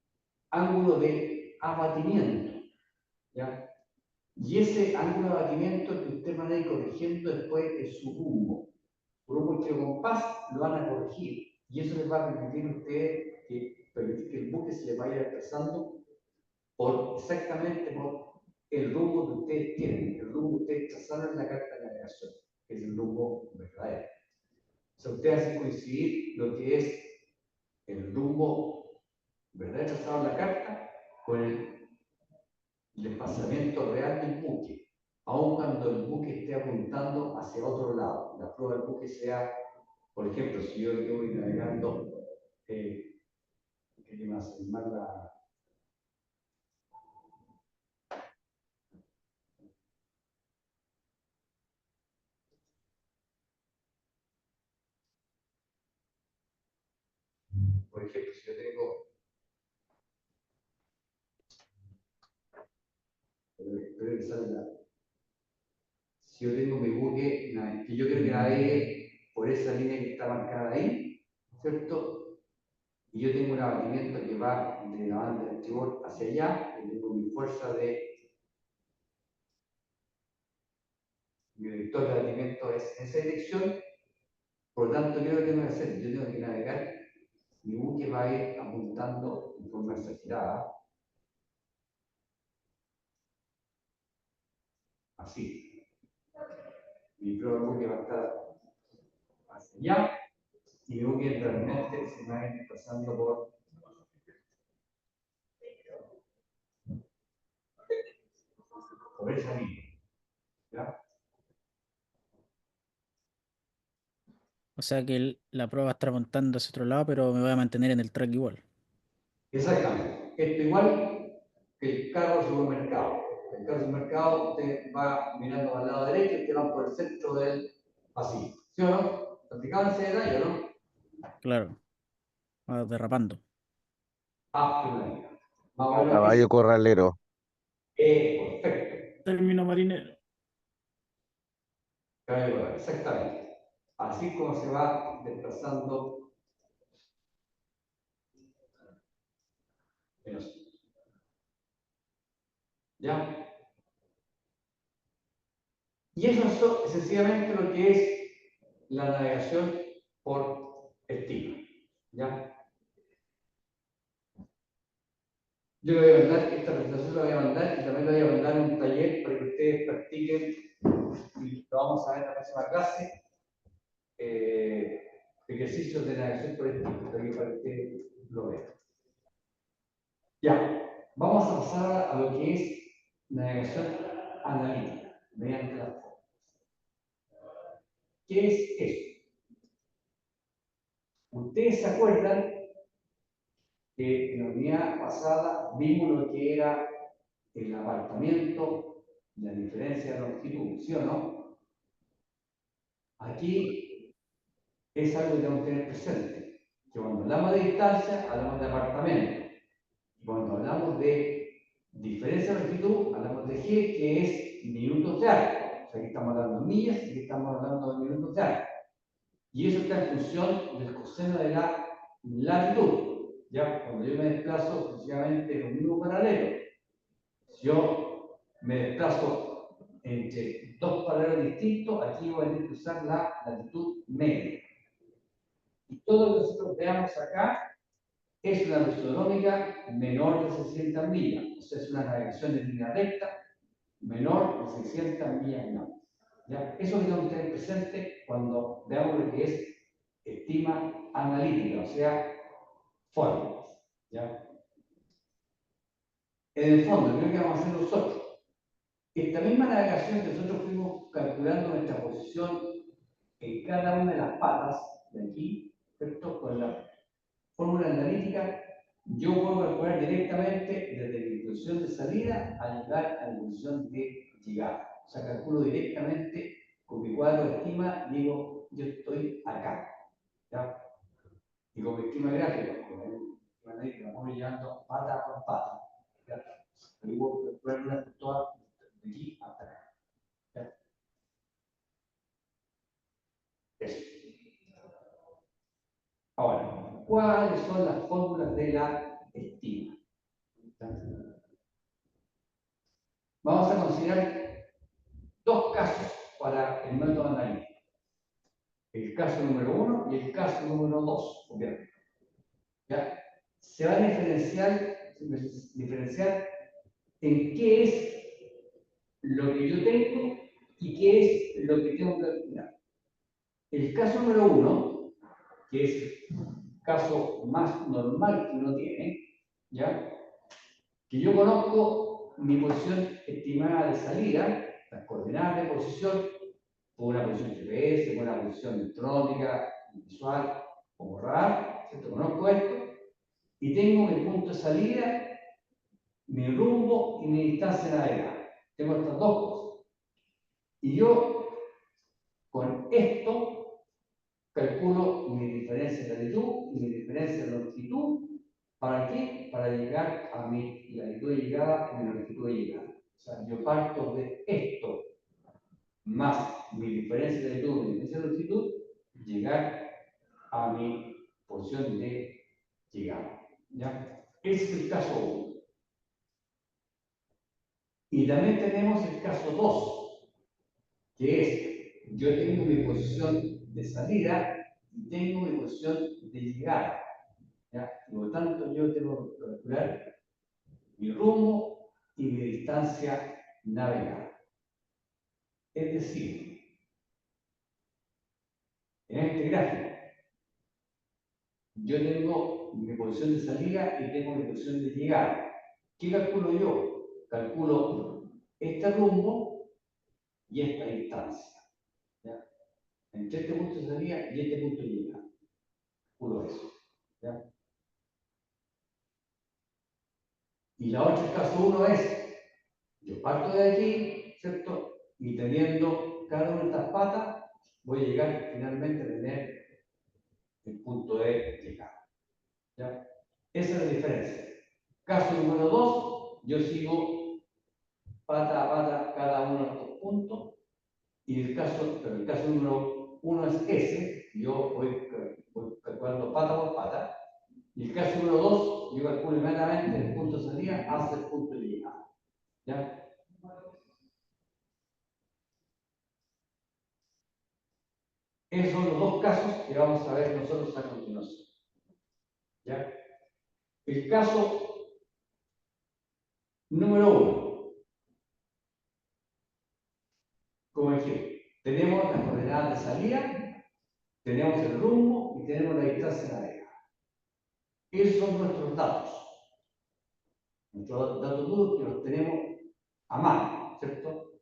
ángulo de abatimiento, ¿ya? Y ese ángulo de abatimiento es que ustedes van a ir corrigiendo después en su rumbo. Su rumbo que compás lo van a corregir. Y eso les va a permitir a ustedes permitir que el buque se les vaya desplazando exactamente por el rumbo que ustedes tienen, el rumbo que ustedes trazaron en la carta de navegación, que es el rumbo verdadero. O sea, ustedes hacen coincidir lo que es el rumbo verdadero trazado en la carta con el desplazamiento real del buque, aun cuando el buque esté apuntando hacia otro lado. La prueba del buque sea, por ejemplo, si yo voy navegando, ¿qué más? El mar por ejemplo, si yo tengo, si yo tengo mi buque, que yo quiero que navegue por esa línea que está marcada ahí, ¿cierto? Y yo tengo un abatimiento que va de la banda de estribor hacia allá, y tengo mi fuerza mi vector de abatimiento es en esa dirección, por lo tanto, ¿qué es lo que tengo que hacer? Yo tengo que navegar, mi buque va a ir apuntando en forma exagerada, así. Mi propio buque va a estar hacia allá, y mi buque realmente se va a ir pasando por esa línea. ¿Ya? O sea que la prueba va a estar apuntando hacia otro lado, pero me voy a mantener en el track igual. Exactamente. Esto igual que el carro del supermercado. El carro del supermercado, usted va mirando al lado derecho y usted va por el centro del pasillo. ¿Sí o no? ¿Aplicado ese detalle o no? Claro, va derrapando. Primero. Más o menos Caballo corralero. perfecto. Término marinero. Exactamente. Así como se va desplazando el asunto. ¿Ya? Y eso es sencillamente lo que es la navegación por estima. ¿Ya? Yo le voy a mandar, esta presentación la voy a mandar y también le voy a mandar un taller para que ustedes practiquen y lo vamos a ver en la próxima clase. Ejercicios de navegación por estima, para que ustedes lo vean. Ya, vamos a pasar a lo que es navegación analítica mediante las fórmulas. ¿Qué es eso? Ustedes se acuerdan que en la unidad pasada vimos lo que era el apartamiento, la diferencia de longitud, ¿sí o no? Aquí es algo que tenemos que tener presente, que cuando hablamos de distancia, hablamos de apartamento. Y cuando hablamos de diferencia de longitud, hablamos de G, que es minutos de arco. O sea, aquí estamos hablando de millas y aquí estamos hablando de minutos de arco. Y eso está en función del coseno de la latitud. ¿Ya? Cuando yo me desplazo exclusivamente en un mismo paralelo, si yo me desplazo entre dos paralelos distintos, aquí voy a tener que usar la latitud media. Y todo lo que nosotros veamos acá es una velocidad odonómica menor de 600 millas. O sea, es una navegación en línea recta menor de 600 millas en hora. ¿Ya? Eso lo tenemos que tener presente cuando veamos lo que es estima analítica, o sea, fórmulas. ¿Ya? En el fondo, creo que vamos a hacer nosotros. Esta misma navegación que nosotros fuimos calculando nuestra posición en cada una de las patas de aquí, ¿cierto? Con la fórmula analítica, yo puedo calcular directamente desde mi posición de salida a llegar a la posición de llegada. O sea, calculo directamente con mi cuadro de estima, digo, yo estoy acá. ¿Ya? Y con mi estima gráfica, con la estima analítica, voy llevando pata por pata. ¿Ya? Y voy a calcular toda de aquí hasta acá. ¿Ya? Eso. Ahora, ¿cuáles son las fórmulas de la estima? Vamos a considerar dos casos para el método analítico. El caso número 1 y el caso número 2. ¿Ya? Se va a diferenciar en qué es lo que yo tengo y qué es lo que tengo que calcular. El caso número 1, que es el caso más normal que uno tiene, ¿ya? Que yo conozco mi posición estimada de salida, las coordenadas de posición, por una posición GPS, por una posición electrónica, visual, como radar, ¿cierto? Conozco esto, y tengo mi punto de salida, mi rumbo y mi distancia navegada. Tengo estas dos cosas. Y yo, con esto, calculo mi diferencia de latitud y mi diferencia de longitud. ¿Para qué? Para llegar a mi latitud de llegada y mi longitud de llegada. O sea, yo parto de esto, más mi diferencia de latitud y mi diferencia de longitud, llegar a mi posición de llegada. ¿Ya? Ese es el caso 1. Y también tenemos el caso 2, que es, yo tengo mi posición de salida y tengo mi posición de llegada. ¿Ya? Por lo tanto, yo tengo que calcular mi rumbo y mi distancia navegada. Es decir, en este gráfico, yo tengo mi posición de salida y tengo mi posición de llegada. ¿Qué calculo yo? Calculo este rumbo y esta distancia. ¿Ya? Entre este punto de salida y este punto de llegada. Calculo eso. ¿Ya? Y la otra, el caso 1 es, yo parto de aquí, ¿cierto? Y teniendo cada una de estas patas, voy a llegar finalmente a tener el punto de llegada. ¿Ya? Esa es la diferencia. Caso número 2, yo sigo pata a pata cada uno de estos puntos, y el caso número 1 es ese, yo voy calculando pata por pata, y el caso número 2, yo calculo inmediatamente el punto de salida hasta el punto de llegada. ¿Ya? Esos son los dos casos que vamos a ver nosotros a continuación. ¿Ya? El caso número 1. Como ejemplo, tenemos las coordenadas de salida, tenemos el rumbo y tenemos la distancia navegada. Esos son nuestros datos. Nuestros datos duros que los tenemos a mano, ¿cierto?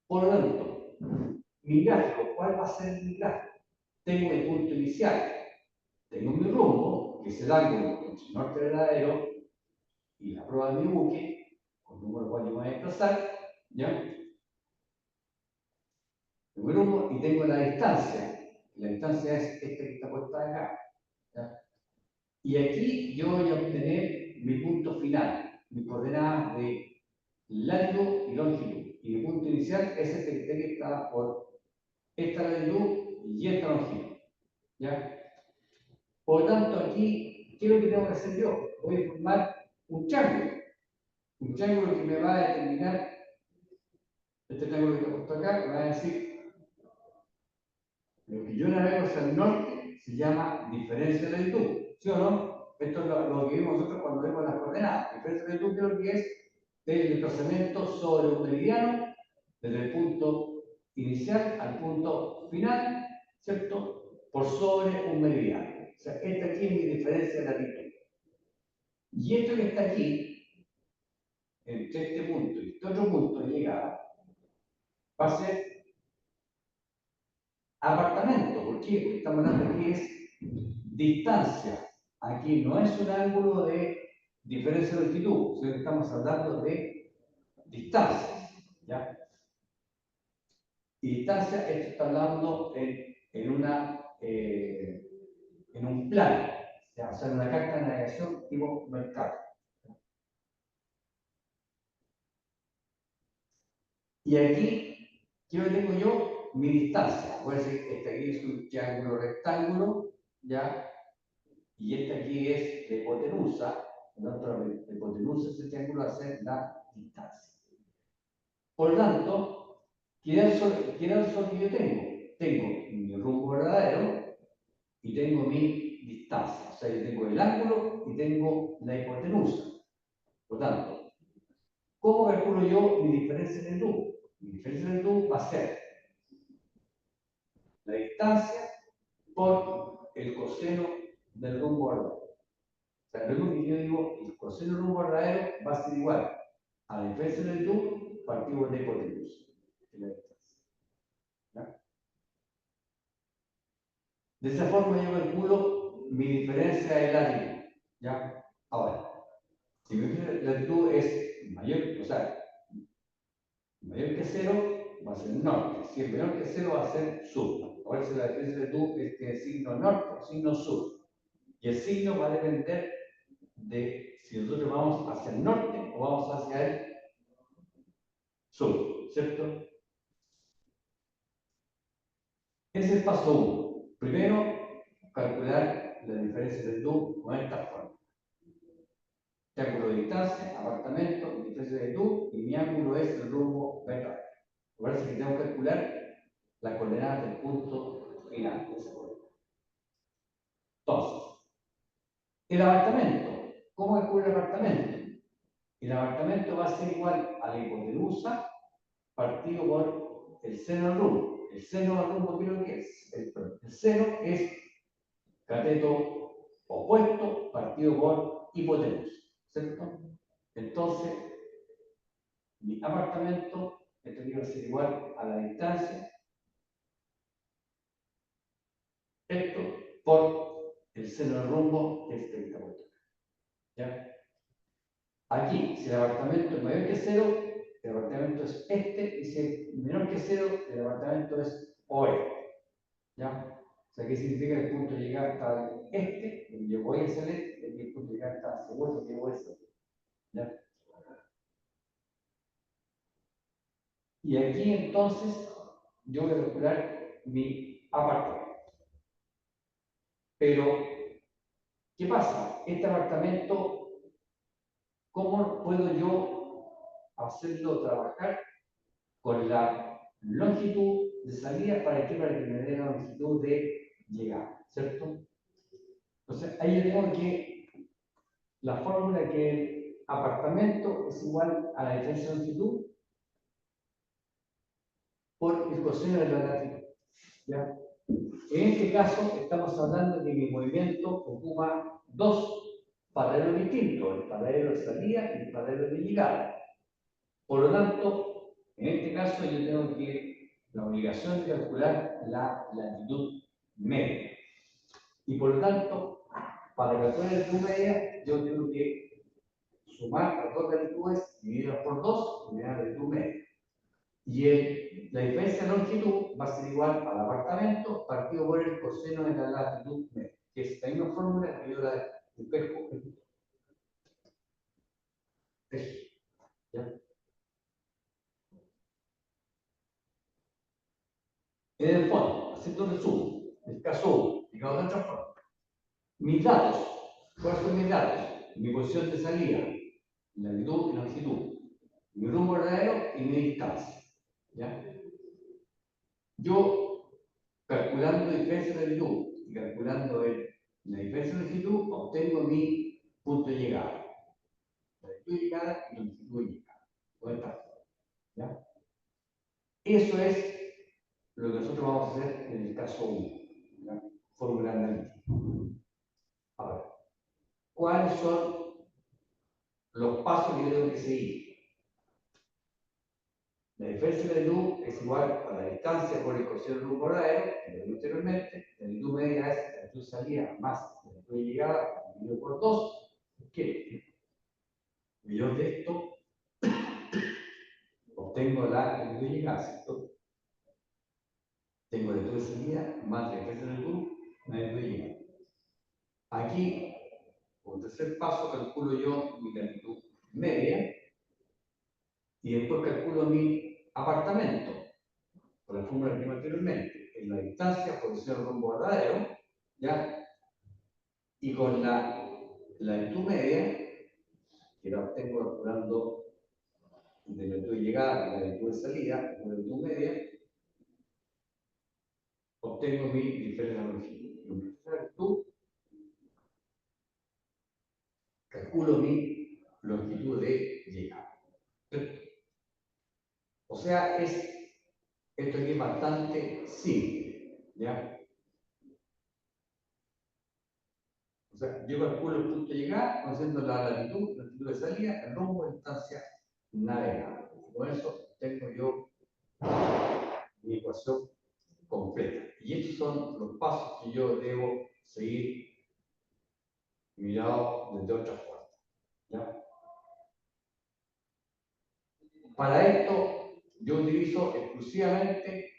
Por lo tanto, mi gráfico, ¿cuál va a ser mi gráfico? Tengo mi punto inicial, tengo mi rumbo, que es el ángulo entre el norte del aero y la proa de mi buque, con el número cual yo me voy a desplazar, ¿ya? Tengo el rumbo y tengo la distancia. La distancia es esta que está puesta acá. ¿Ya? Y aquí yo voy a obtener mi punto final, mi coordenada de latitud y longitud. Y mi punto inicial es este que está por esta latitud y esta longitud. ¿Ya? Por lo tanto, aquí, ¿qué es lo que tengo que hacer yo? Voy a formar un triángulo. Un triángulo que me va a determinar, este triángulo que está puesto acá, me va a decir, lo que yo navego hacia el norte se llama diferencia de latitud. ¿Sí o no? Esto es lo que vimos nosotros cuando vemos las coordenadas. Diferencia de latitud creo que es el desplazamiento sobre un meridiano, desde el punto inicial al punto final, ¿cierto? Por sobre un meridiano. O sea, esta aquí es mi diferencia de latitud. Y esto que está aquí, entre este punto y este otro punto de llegada, va a ser apartamento. ¿Por qué? Porque estamos hablando aquí es distancia. Aquí no es un ángulo de diferencia de longitud, sino que estamos hablando de distancias. ¿Ya? Y distancia, esto está hablando en un plano, ¿ya? O sea, en una carta de navegación tipo mercado. Y aquí, ¿qué tengo yo? Mi distancia. Voy a decir, este aquí es un triángulo rectángulo, ¿ya? Y este aquí es la hipotenusa. Por lo tanto, la hipotenusa de este triángulo va a ser la distancia. Por lo tanto, ¿qué es el que yo tengo? Tengo mi rumbo verdadero y tengo mi distancia. O sea, yo tengo el ángulo y tengo la hipotenusa. Por lo tanto, ¿cómo calculo yo mi diferencia de latitud? Mi diferencia de latitud va a ser la distancia por el coseno del rumbo verdadero. O sea, luego que yo digo, el coseno del rumbo verdadero va a ser igual a la diferencia de latitud partido por la hipotenusa, que es la distancia. ¿Ya? De esa forma yo calculo mi diferencia de latitud. ¿Ya? Ahora, si mi latitud es mayor, o sea, mayor que 0, va a ser norte. Si es menor que 0, va a ser sur. Ahora, si la diferencia de latitud es que el signo norte o signo sur. Y el signo va a depender de si nosotros vamos hacia el norte o vamos hacia el sur, ¿cierto? Ese es el paso 1. Primero, calcular la diferencia de latitud con esta forma. Triángulo de distancia, apartamento, diferencia de latitud, y mi ángulo es el rumbo beta. Me parece que tengo que calcular la coordenada del punto final de esa coordenada. Entonces, el apartamento. ¿Cómo calculo el apartamento? El apartamento va a ser igual a la hipotenusa partido por el seno del rumbo. El seno del rumbo, ¿qué es lo que es? El seno es cateto opuesto partido por hipotenusa, ¿cierto? Entonces, mi apartamento, esto va a ser igual a la distancia, esto por el seno del rumbo, que es 30 por 30. ¿Ya? Aquí, si el apartamento es mayor que 0, el apartamento es este, y si es menor que 0, el apartamento es oeste. ¿Ya? O sea, ¿qué significa que el punto de llegada está en este, y yo voy hacia el este, y el punto de llegada está hacia el oeste, que yo voy hacia el este. ¿Ya? Y aquí entonces yo voy a calcular mi apartamento. Pero, ¿qué pasa? Este apartamento, ¿cómo puedo yo hacerlo trabajar con la longitud de salida para que me dé la longitud de llegada? ¿Cierto? Entonces, ahí yo tengo que la fórmula que el apartamento es igual a la diferencia de longitud por el coseno de la latitud. ¿Ya? En este caso, estamos hablando de que mi movimiento ocupa dos paralelos distintos, el paralelo de salida y el paralelo de llegada. Por lo tanto, en este caso, yo tengo la obligación de calcular la latitud media. Y por lo tanto, para calcular la latitud media, yo tengo que sumar las dos latitudes divididas por 2 y me da la latitud media. Y la diferencia de longitud va a ser igual al apartamento partido por el coseno de la latitud media, que es la misma fórmula que yo la despejo. Eso. ¿Ya? En el fondo, haciendo un resumen, el caso 1, llegado de otra forma. Mis datos, ¿cuáles son mis datos? Mi posición de salida, latitud y longitud, mi rumbo verdadero y mi distancia. ¿Ya? Yo, calculando diferencia de latitud y calculando la diferencia de longitud, obtengo mi punto de llegada. Latitud de llegada y longitud de llegada. Con esta forma. ¿Ya? Eso es lo que nosotros vamos a hacer en el caso 1. Fórmula analítica. Ahora, ¿cuáles son los pasos que yo tengo que seguir? La diferencia de latitud es igual a la distancia por el coseno del rumbo verdadero, que lo vi anteriormente. La latitud media es la latitud de salida más la latitud de llegada dividido por 2. ¿Qué? Yo de esto obtengo la latitud de llegada, ¿cierto? Tengo la latitud de salida más la diferencia de latitud, la latitud de llegada. Aquí, como tercer paso, calculo yo mi latitud media y después calculo mi apartamento, por la fórmula que vimos anteriormente, en la distancia por el rumbo verdadero, ¿ya? Y con la latitud media, que la obtengo calculando de la latitud de llegada y la latitud de salida, con la latitud media, obtengo mi diferencia de longitud. Y con mi diferencia de longitud, calculo mi longitud de llegada. O sea, esto aquí es bastante simple, ¿ya? O sea, yo calculo el punto de llegada, conociendo la latitud, la longitud de salida, el rumbo, la distancia navegable. Con eso tengo yo mi ecuación completa. Y estos son los pasos que yo debo seguir mirado desde otra forma. ¿Ya? Para esto, yo utilizo exclusivamente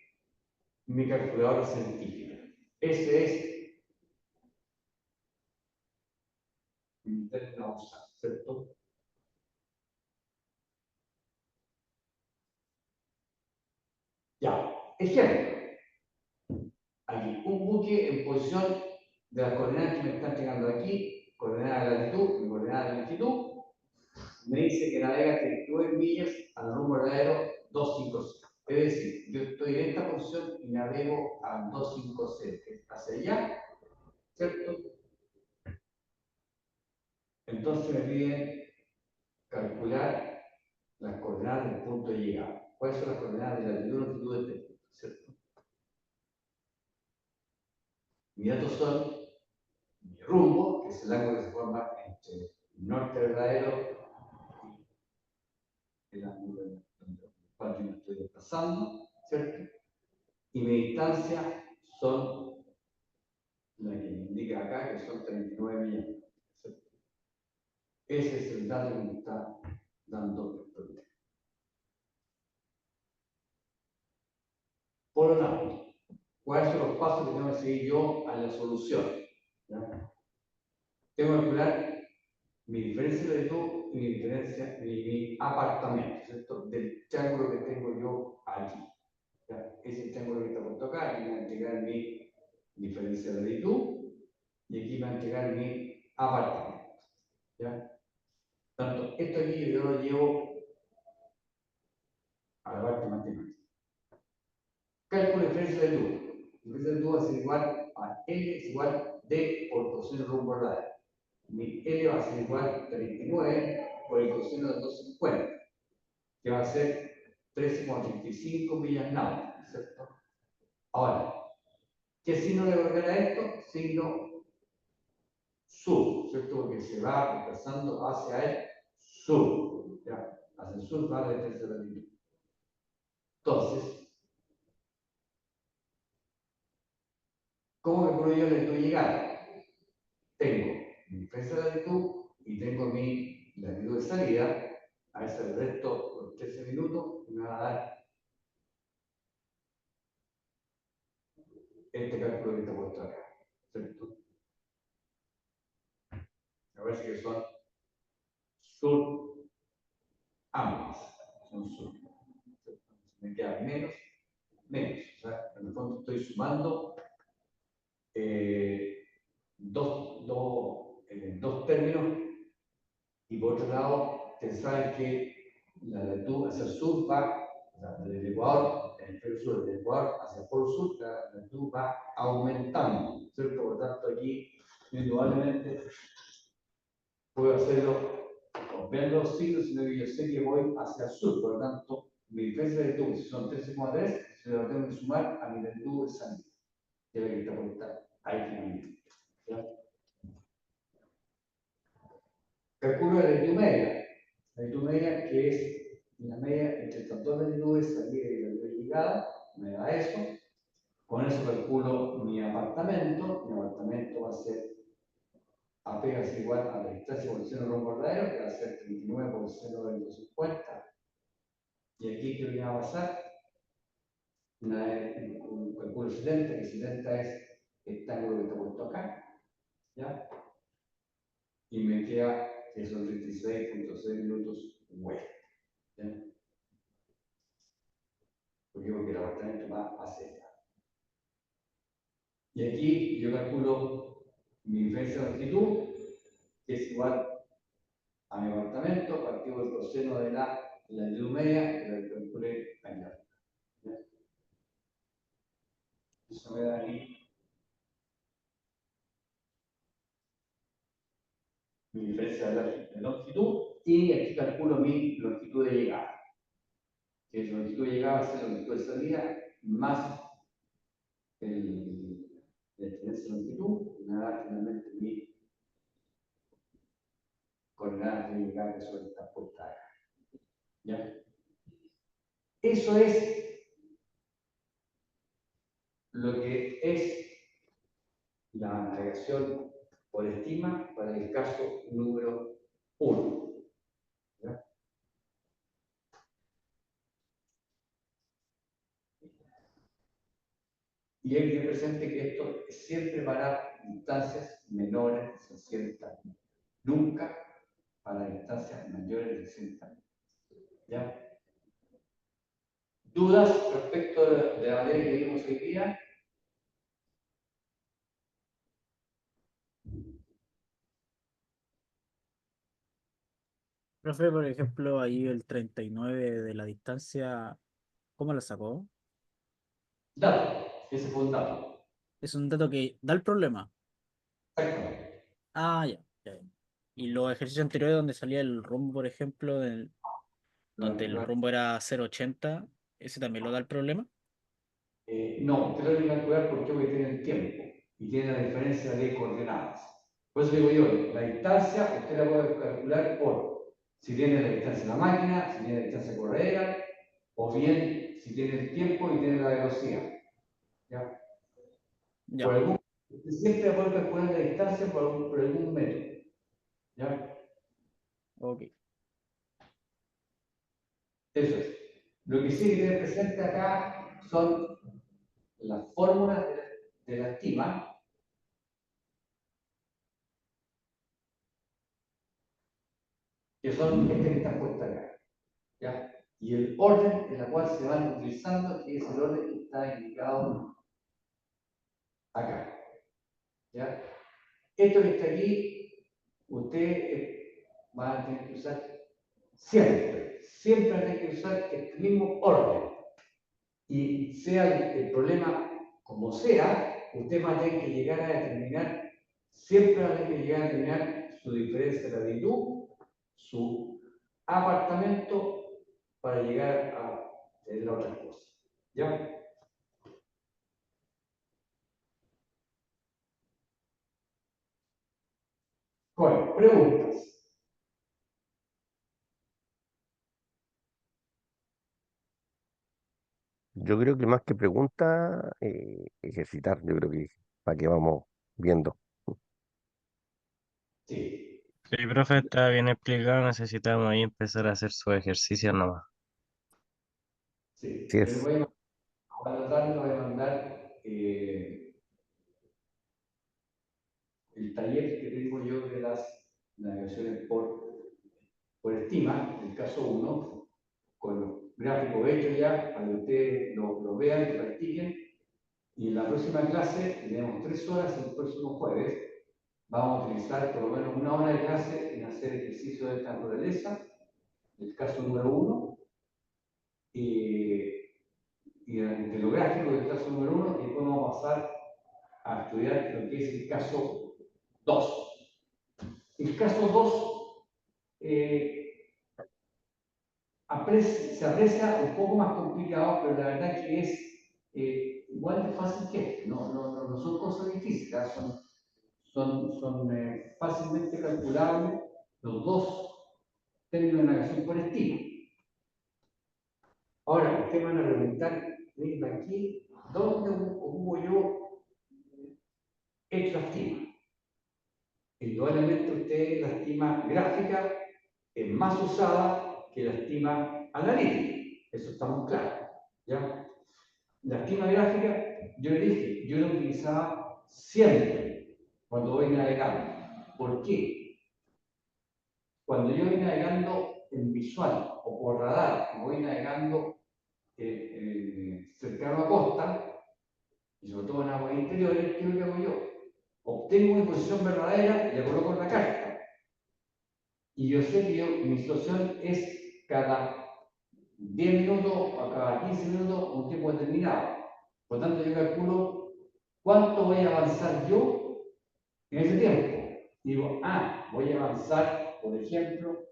mi calculadora científica. Ese es mi término a usar, ¿cierto? Ya, ejemplo. Aquí, un buque en posición de las coordenadas que me están llegando aquí, coordenada de latitud y coordenada de longitud, me dice que navega 39 millas al rumbo verdadero 250. Es decir, yo estoy en esta posición y navego a 250, que es hacia allá, ¿cierto? Entonces me piden calcular las coordenadas del punto de llegada. ¿Cuáles son las coordenadas de latitud y longitud de este punto? ¿Cierto? Mis datos son mi rumbo, que es el ángulo que se forma entre el norte verdadero y el ángulo donde yo me estoy desplazando, ¿cierto? Y mi distancia son la que me indica acá, que son 39 millas. ¿Cierto? Ese es el dato que me está dando el problema. Por lo tanto, ¿cuáles son los pasos que tengo que seguir yo a la solución? ¿Ya? Tengo que calcular mi diferencia de latitud y mi diferencia, mi apartamento, ¿cierto? Del triángulo que tengo yo aquí. ¿Ya? Ese triángulo que está puesto acá, aquí me va a entregar mi diferencia de latitud y aquí me va a entregar mi apartamento. ¿Ya? Tanto esto aquí yo lo llevo a la parte matemática. Cálculo de diferencia de latitud. Diferencia de latitud va a ser igual a L es igual D por coseno rumbo verdadero. Mi L va a ser igual a 39 por el coseno de 250, que va a ser 13,85 millas náuticas, ¿cierto? Ahora, ¿qué signo le voy a colocar a esto? Signo sur, ¿cierto? Porque se va desplazando hacia el sur, ¿ya? Hacia el sur va la diferencia de latitud. Entonces, ¿cómo calculo yo la latitud de llegada? Tengo mi diferencia de latitud y tengo mi latitud de salida. A ese el resto, los 13 minutos, me va a dar este cálculo que está puesto acá, ¿cierto? Me parece que son sur ambas, son sur. Me queda menos. O sea, en el fondo estoy sumando dos términos y por otro lado, ustedes saben que la latitud hacia el sur va, o sea, desde el Ecuador, el hemisferio sur, desde el Ecuador hacia el polo sur, la latitud va aumentando, ¿cierto? Por lo tanto, aquí, indudablemente, puedo hacerlo viendo los signos, sino que yo sé que voy hacia el sur, por lo tanto, mi diferencia de latitud, si son 13,3, se lo tengo que sumar a mi latitud de salida, que es la que está puesta ahí finalmente. ¿Ya? Calculo la latitud media. La latitud media, que es la media entre estas dos latitudes, salida y latitud de llegada, me da eso. Con eso calculo mi apartamento. Mi apartamento va a ser apenas igual a la distancia por el seno rumbo verdadero, que va a ser 39 por el seno del 250. Y aquí, ¿qué viene a pasar? Un cálculo 70, que 70 es este ángulo que está puesto acá, ¿ya? Y me queda que son 36,6 minutos oeste, ¿ya? Porque el apartamento va hacia allá. Y aquí yo calculo mi diferencia de longitud, que es igual a mi apartamento, partido del coseno de la latitud media, que la calculé allá. ¿Ya? Eso me da ahí mi diferencia de longitud y aquí calculo mi longitud de llegada. Que la longitud de llegada va a ser la longitud de salida más la diferencia de longitud, y me da finalmente mi coordenadas de llegada que son estas puestas acá. ¿Ya? Eso es lo que es la navegación por estima para el caso número 1. ¿Ya? Y hay que tener presente que esto es siempre para distancias menores de 60 metros. Nunca para distancias mayores de 60 metros. ¿Ya? ¿Dudas respecto de la manera que vimos hoy día? Profe, por ejemplo, ahí el 39 de la distancia, ¿cómo la sacó? Dato. Ese fue un dato. Es un dato que da el problema. Exactamente. Ah, ya, ya. Y los ejercicios anteriores donde salía el rumbo, por ejemplo, donde el rumbo era 0,80, ¿ese también lo da el problema? No, usted lo tiene que calcular porque hoy tiene el tiempo y tiene la diferencia de coordenadas. Por eso digo yo, la distancia usted la puede calcular por si tiene la distancia de la máquina, si tiene la distancia corredera, o bien si tiene el tiempo y tiene la velocidad. ¿Ya? Ya, Usted siempre va a poder calcular la distancia por algún método. ¿Ya? ok. Eso es. Lo que sí hay que tener presente acá son las fórmulas de la estima, que son estas que están puestas acá. ¿Ya? Y el orden en el cual se van utilizando, que es el orden que está indicado acá. ¿Ya? Esto que está aquí, usted va a tener que usar siempre va a tener que usar el mismo orden. Y sea el problema como sea, usted va a tener que llegar a determinar, siempre va a tener que llegar a determinar su diferencia de latitud, su apartamento, para llegar a la otra cosa. ¿Ya? Bueno, preguntas. Yo creo que más que pregunta, ejercitar, yo creo que para que vamos viendo. Sí, Sí, profe, está bien explicado. Necesitamos ahí empezar a hacer sus ejercicios nomás. sí. Así Yo le es. voy a tratar, le voy a mandar el taller que tengo yo de las navegaciones por estima, el caso 1, con los gráficos hechos ya, para que ustedes lo vean, lo practiquen. Y en la próxima clase, tenemos 3 horas el próximo jueves, vamos a utilizar por lo menos 1 hora de clase en hacer ejercicios de esta naturaleza, el caso número 1, y de lo gráfico del caso número 1, y después vamos a pasar a estudiar lo que es el caso 2. El caso 2 se aprecia un poco más complicado, pero la verdad que es igual de fácil que este. No son cosas difíciles, son fácilmente calculables los dos términos de navegación por estima. Ahora, ustedes van a preguntar, miren aquí, ¿dónde ocupo yo esta estima? Indudablemente usted la estima gráfica es más usada que la estima analítica, eso estamos claros, ¿ya? La estima gráfica, yo le dije, yo la utilizaba siempre cuando voy navegando. ¿Por qué? Cuando yo voy navegando en visual o por radar, o voy navegando cercano a costa, y sobre todo en aguas interiores, ¿qué es lo que hago yo? Obtengo mi posición verdadera y la coloco en la carta. Y yo sé que mi situación es cada 10 minutos o cada 15 minutos un tiempo determinado. Por lo tanto, yo calculo cuánto voy a avanzar yo en ese tiempo. Digo, voy a avanzar, por ejemplo,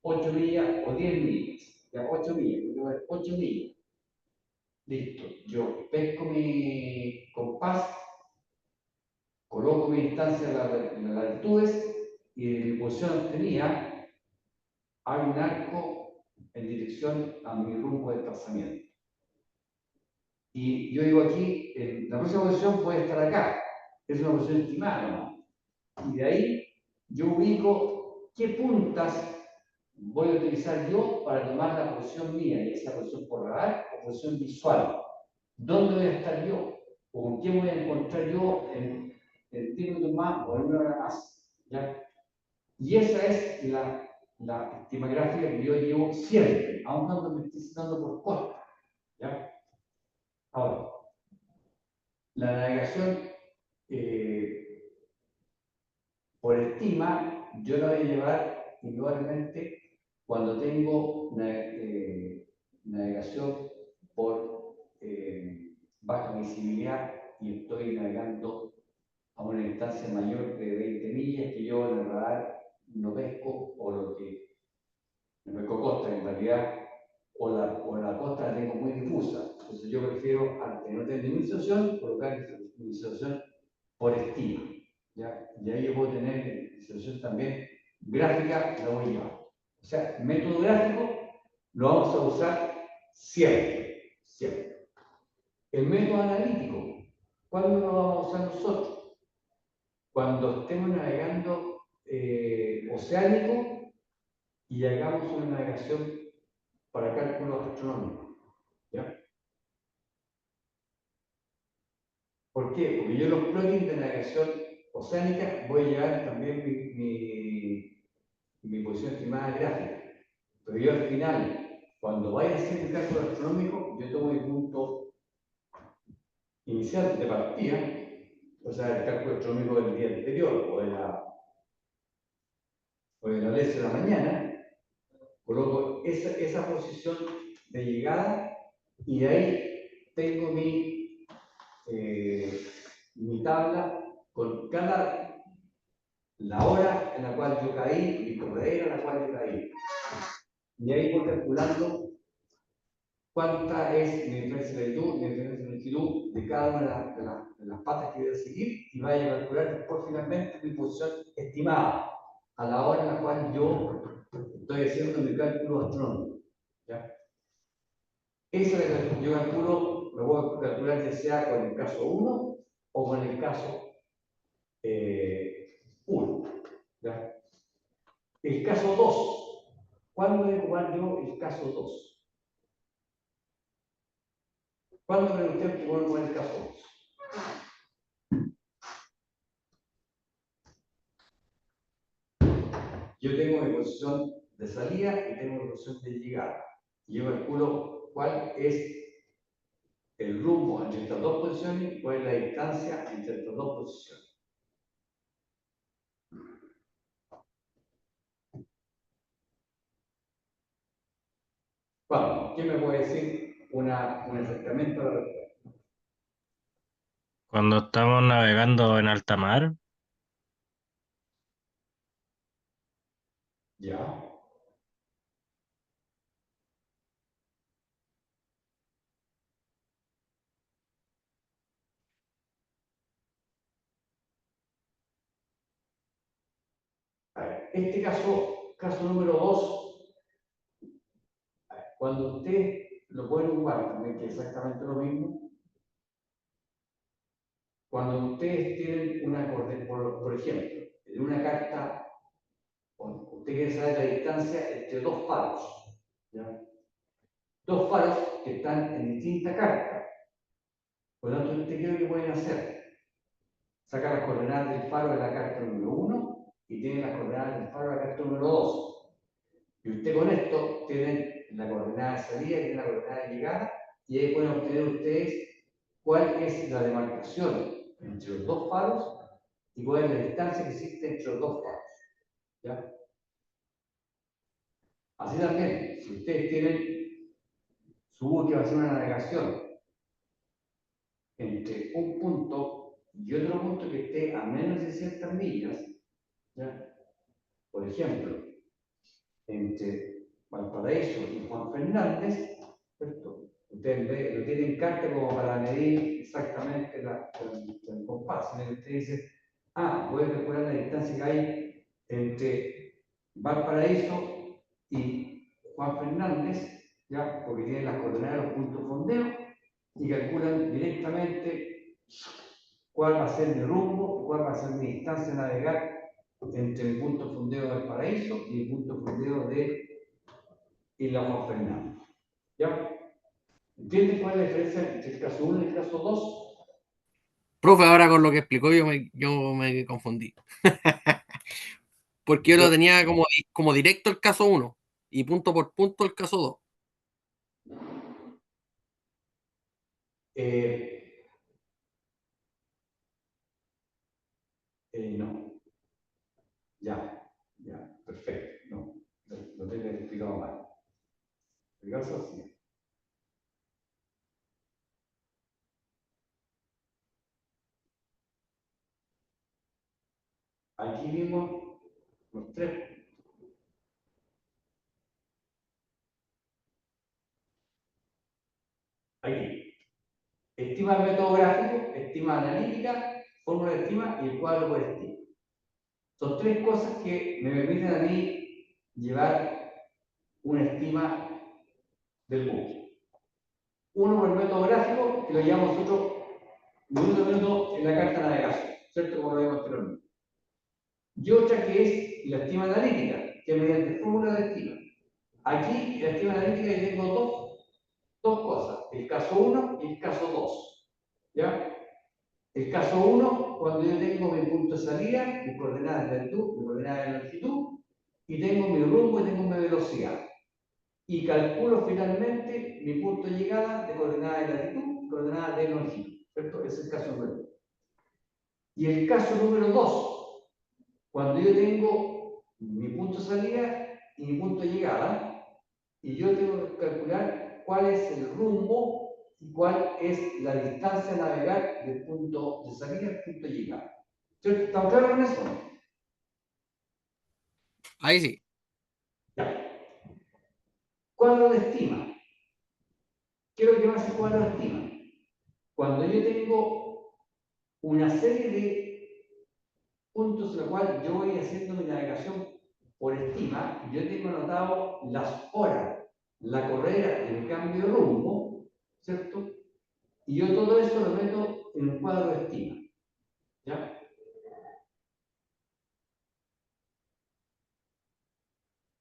8 millas o 10 millas. Ya, 8 millas, voy a ver 8 millas. Listo. Yo pesco mi compás, coloco mi distancia en las latitudes y de mi posición obtenida, hay un arco en dirección a mi rumbo de desplazamiento. Y yo digo aquí, la próxima posición puede estar acá, es una posición estimada, ¿no? Y de ahí yo ubico qué puntas voy a utilizar yo para tomar la posición mía, ya sea posición por radar o posición visual. ¿Dónde voy a estar yo? ¿O con quién voy a encontrar yo en 10 minutos más o en una hora más? ¿Ya? Y esa es la estima gráfica que yo llevo siempre, aun cuando me estoy citando por costa. ¿Ya? Ahora, la navegación por estima, yo la voy a llevar indudablemente cuando tengo navegación por baja visibilidad y estoy navegando a una distancia mayor de 20 millas que yo en el radar no pesco, o lo que no pesco costa en realidad, o la costa la tengo muy difusa. Entonces yo prefiero, antes de no tener ninguna situación, colocar mi situación por estima. ¿Ya? Y ahí yo puedo tener situación también gráfica, la voy a llevar. O sea, método gráfico lo vamos a usar siempre, siempre. El método analítico, ¿cuándo lo vamos a usar nosotros? Cuando estemos navegando oceánico y hagamos una navegación para cálculos astronómicos. ¿Ya? ¿Por qué? Porque yo los plugins de navegación oceánica voy a llevar también mi posición estimada gráfica. Pero yo al final, cuando vaya a hacer el cálculo astronómico, yo tomo mi punto inicial de partida, o sea, el cálculo astronómico del día anterior o de la vez de la mañana, coloco esa posición de llegada y de ahí tengo mi tabla con la hora en la cual yo caí, mi corredera en la cual yo caí. Y ahí voy calculando cuánta es mi diferencia de luz, mi diferencia de longitud de cada una de las patas que voy a seguir, y vaya a calcular después finalmente mi posición estimada a la hora en la cual yo estoy haciendo mi cálculo astronómico. ¿Ya? Eso es lo que yo calculo, lo voy a calcular ya sea con el caso 1 o con el caso 1. ¿Ya? El caso 2. ¿Cuándo voy a ocupar yo el caso 2? ¿Cuándo cree usted que voy a ocupar el caso 2? Yo tengo mi posición de salida y tengo mi posición de llegada. Y yo calculo cuál es el rumbo entre estas dos posiciones y cuál es la distancia entre estas dos posiciones. ¿Cuándo? ¿Quién me puede decir un acercamiento a la respuesta? Cuando estamos navegando en alta mar, ¿Ya? A ver, este caso número 2, cuando usted lo puede ocupar también, que es exactamente lo mismo, cuando ustedes tienen una coordenada, por ejemplo, en una carta, usted quiere saber la distancia entre dos faros, ¿ya? Dos faros que están en distintas cartas. Por lo tanto, ¿usted qué es lo que pueden hacer? Saca las coordenadas del faro de la carta número 1 y tiene las coordenadas del faro de la carta número 2. Y usted con esto tiene la coordenada de salida y tiene la coordenada de llegada, y ahí pueden obtener ustedes cuál es la demarcación entre los dos faros y cuál es la distancia que existe entre los dos faros. ¿Ya? Así también, si ustedes tienen su buque va a ser una navegación entre un punto y otro punto que esté a menos de 600 millas, ¿ya? Por ejemplo, entre Valparaíso y Juan Fernández, ¿cierto? Ustedes lo tienen carta como para medir exactamente el compás. Usted dice, voy a calcular la distancia que hay entre Valparaíso y Juan Fernández, ya, porque tienen las coordenadas de los puntos de fondeo, y calculan directamente cuál va a ser mi rumbo, cuál va a ser mi distancia a navegar entre el punto de fondeo del Paraíso y el punto de fondeo de Isla Juan Fernández. ¿Ya? ¿Entiendes cuál es la diferencia entre el caso 1 y el caso 2? Profe, ahora con lo que explicó yo me confundí. Porque yo lo tenía como directo el caso 1 y punto por punto el caso 2. No. Ya, perfecto. No, lo tengo explicado mal. El caso así. Aquí vimos los tres. Aquí. Estima metodográfico, estima analítica, fórmula de estima y el cuadro por estima. Son tres cosas que me permiten a mí llevar una estima del buque. Uno por el método gráfico, que lo llamamos nosotros minuto a minuto en la carta de navegación, ¿cierto? Como lo vimos anteriormente. Y otra que es la estima analítica, que es mediante fórmula de estima. Aquí, en la estima analítica, yo tengo dos cosas, el caso 1 y el caso 2. ¿Ya? El caso 1, cuando yo tengo mi punto de salida, mis coordenadas de altitud, mis coordenadas de longitud, y tengo mi rumbo y tengo mi velocidad. Y calculo finalmente mi punto de llegada de coordenadas de latitud, coordenadas de longitud. ¿Cierto? Ese es el caso número 1. Y el caso número 2, cuando yo tengo mi punto de salida y mi punto de llegada, y yo tengo que calcular cuál es el rumbo y cuál es la distancia a navegar del punto de salida al punto de llegada. ¿Cierto? ¿Estamos claros con eso? Ahí sí. Ya. Cuadro de estima. ¿Qué es lo que me hace el cuadro de estima? Cuando yo tengo una serie de puntos en los cuales yo voy haciendo mi navegación por estima, y yo tengo anotado las horas, la carrera y el cambio de rumbo, ¿cierto? Y yo todo eso lo meto en un cuadro de estima. ¿Ya?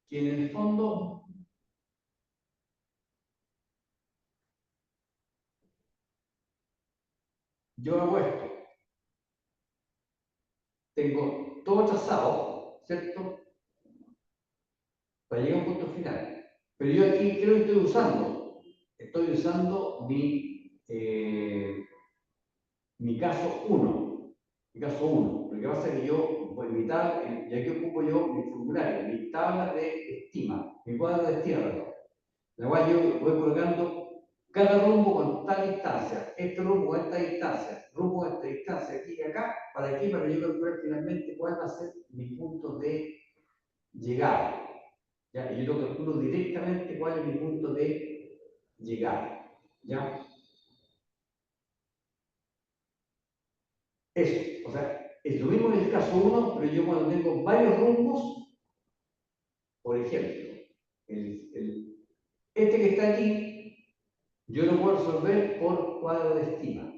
Que en el fondo yo hago esto. Tengo todo trazado, ¿cierto? Para llegar a un punto final. Pero yo aquí creo que estoy usando mi caso 1. Mi caso 1. Lo que pasa es que yo, pues mi tabla, y aquí ocupo yo mi formulario, mi tabla de estima, mi cuadro de estima, perdón. La cual yo voy colocando cada rumbo con tal distancia, este rumbo con esta distancia, rumbo con esta distancia, aquí y acá, para yo calcular finalmente cuál va a ser mi punto de llegada. ¿Ya? Y yo lo calculo directamente cuál es mi punto de llegada. ¿Ya? Eso, o sea, es lo mismo en el caso 1, pero yo cuando tengo varios rumbos, por ejemplo, este que está aquí, yo lo puedo resolver por cuadro de estima.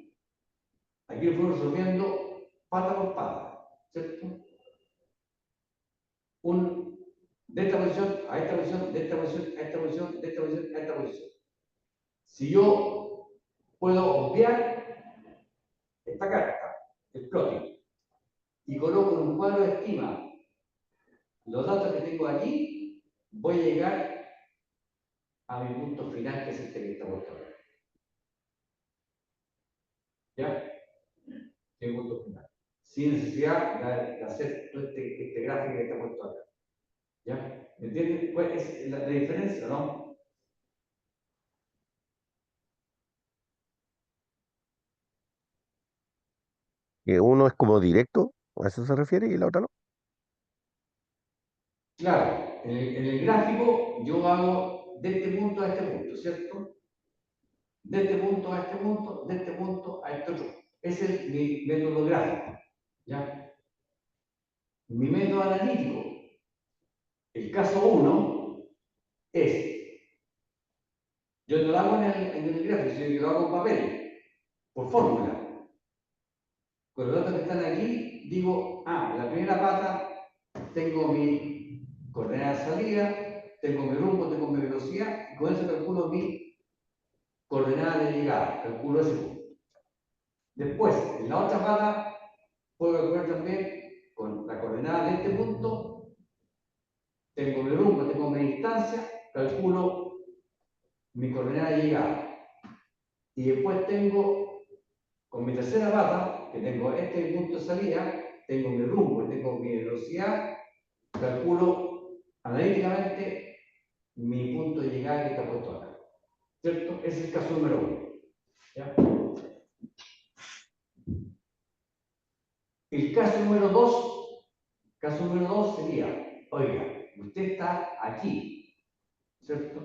Aquí lo fuimos resolviendo pata por pata, ¿cierto? De esta posición a esta posición, de esta posición a esta posición, de esta posición a esta posición. Si yo puedo obviar esta carta, el plotting, y coloco en un cuadro de estima los datos que tengo aquí, voy a llegar a mi punto final, que es este que está puesto acá. ¿Ya? Mi punto final. Sin necesidad de hacer todo este gráfico que está puesto acá. ¿Ya? ¿Me entienden? Pues es la diferencia, ¿no? Que uno es como directo, ¿a eso se refiere? Y la otra no. Claro, en el gráfico yo hago de este punto a este punto, ¿cierto? De este punto a este punto, de este punto a este otro. Ese es mi método gráfico, ¿ya? Mi método analítico, el caso 1, es, yo no lo hago en el gráfico, sino que lo hago en papel, por fórmula. Con los datos que están aquí, digo, la primera pata tengo mi coordenada de salida, tengo mi rumbo, tengo mi velocidad, y con eso calculo mi coordenada de llegada, calculo ese punto. Después, en la otra pata, puedo calcular también con la coordenada de este punto, tengo mi rumbo, tengo mi distancia, calculo mi coordenada de llegada. Y después tengo, con mi tercera pata, que tengo este punto de salida, tengo mi rumbo y tengo mi velocidad, calculo analíticamente mi punto de llegada que está puesto acá. ¿Cierto? Ese es el caso número 1. ¿Ya? El caso número 2 sería, oiga, usted está aquí, ¿cierto?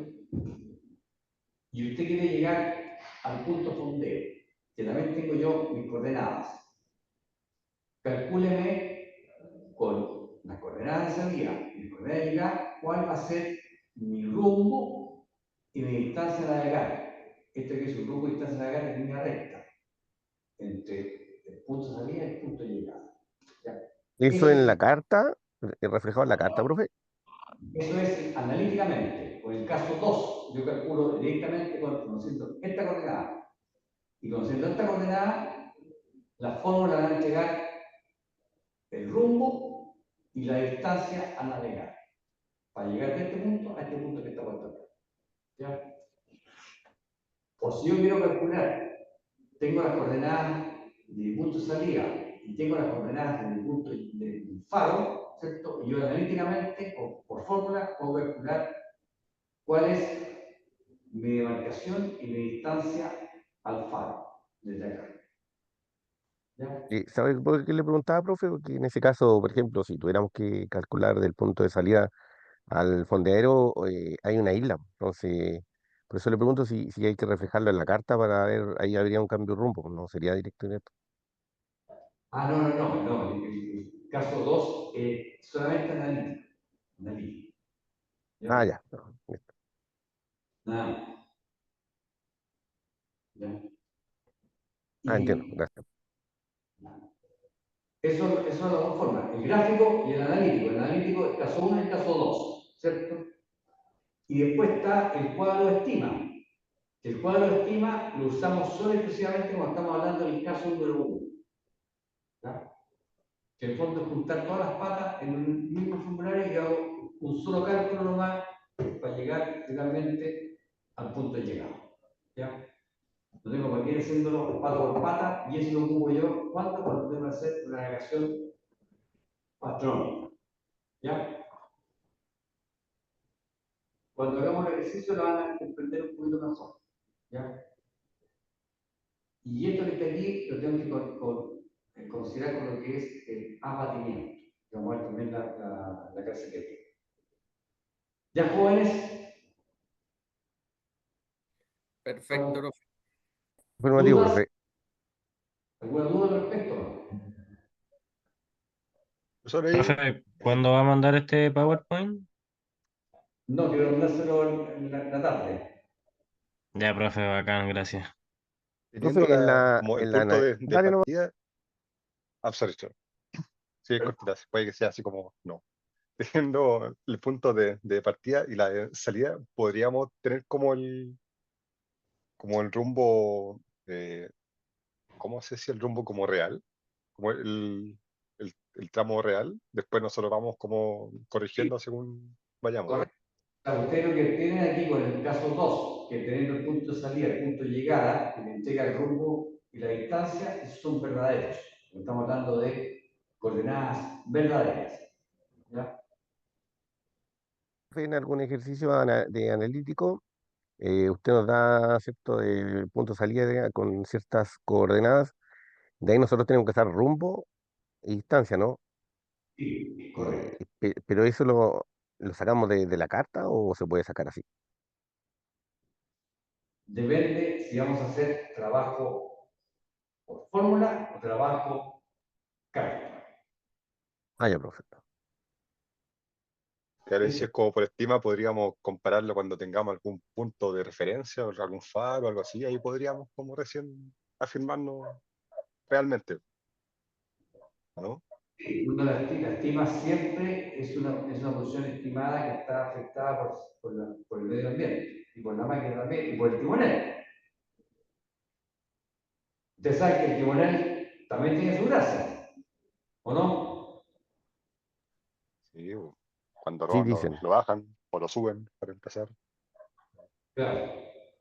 Y usted quiere llegar al punto fondeo, que también tengo yo mis coordenadas. Calcúleme con las coordenadas de salida y las coordenadas de llegada cuál va a ser mi rumbo y mi distancia a navegar. Esto que es un rumbo y distancia a navegar en línea recta entre el punto de salida y el punto de llegada. ¿Ya? Eso Eso en es, la carta, reflejado en la carta, profe. eso es analíticamente. Con el caso 2, yo calculo directamente conociendo esta coordenada. Y conociendo esta coordenada, las fórmulas van a entregar el rumbo y la distancia a navegar. Para llegar de este punto a este punto que está puesto acá. ¿Ya? O si yo quiero calcular, tengo las coordenadas de mi punto de salida y tengo las coordenadas de mi punto de faro, ¿cierto? Y yo analíticamente, o por fórmula, puedo calcular cuál es mi demarcación y mi distancia al faro, desde acá. ¿Ya? Y ¿sabe por qué le preguntaba, profe? Porque en ese caso, por ejemplo, si tuviéramos que calcular del punto de salida al fondeadero, hay una isla. Entonces, por eso le pregunto si hay que reflejarlo en la carta para ver, ahí habría un cambio de rumbo, no sería directo y neto. No. El caso 2 es solamente analítico. Analítico. Ah, ¿Ya? ya. No, listo. Nada más. ¿Ya? Ah, entiendo, Y gracias. eso es las dos formas, el gráfico y el analítico. El analítico es caso 1 y el caso 2, ¿cierto? Y después está el cuadro de estima. El cuadro de estima lo usamos solo y exclusivamente cuando estamos hablando del caso número 1. ¿Ya? Que en el fondo es juntar todas las patas en un mismo formulario y hago un solo cálculo nomás para llegar finalmente al punto de llegada. ¿Ya? No tengo que ir haciéndolo pata por pata y eso lo ocupo yo cuando tengo que hacer una navegación astronómica. ¿Ya? Cuando hagamos el ejercicio lo van a comprender un poquito mejor. ¿Ya? Y esto que está aquí lo tengo que considerar con lo que es el abatimiento. Vamos a ver también la clase que tiene. Ya, jóvenes, Perfecto, profe. Afirmativo, ¿dudas? profe. ¿Alguna duda al respecto? Profesor, ahí, Profe, ¿cuándo va a mandar este PowerPoint? No, quiero mandárselo en la tarde. Ya, profe, bacán, gracias. teniendo Profe, como el en la, punto de dale nomás. partida, absorción. Sí, es cortita, puede que sea así como no. Teniendo el punto de partida y la de salida, podríamos tener como el rumbo, ¿cómo se dice? El rumbo como real, como el tramo real. Después nosotros vamos como corrigiendo según vayamos. Correcto. Ustedes lo que tienen aquí con el caso 2, que teniendo el punto de salida, el punto de llegada, que le entrega el rumbo y la distancia, esos son verdaderos. Estamos hablando de coordenadas verdaderas. ¿Ya? En algún ejercicio de analítico, usted nos da, ¿cierto?, el punto de salida con ciertas coordenadas. De ahí nosotros tenemos que hacer rumbo y distancia, ¿no? Sí, correcto. Pero eso lo sacamos de la carta o se puede sacar así. Depende si vamos a hacer trabajo por fórmula o trabajo cálculo. Ah, ya, profe. Claro, y si es como por estima, podríamos compararlo cuando tengamos algún punto de referencia, o algún faro o algo así, ahí podríamos como recién afirmarnos realmente, ¿no? Uno la estima siempre es una posición estimada que está afectada por el medio ambiente y por la máquina también y por el timonel. Usted sabe que el timonel también tiene su gracia, ¿o no? Sí, cuando Sí, lo dicen. bajan o lo suben para empezar. Claro,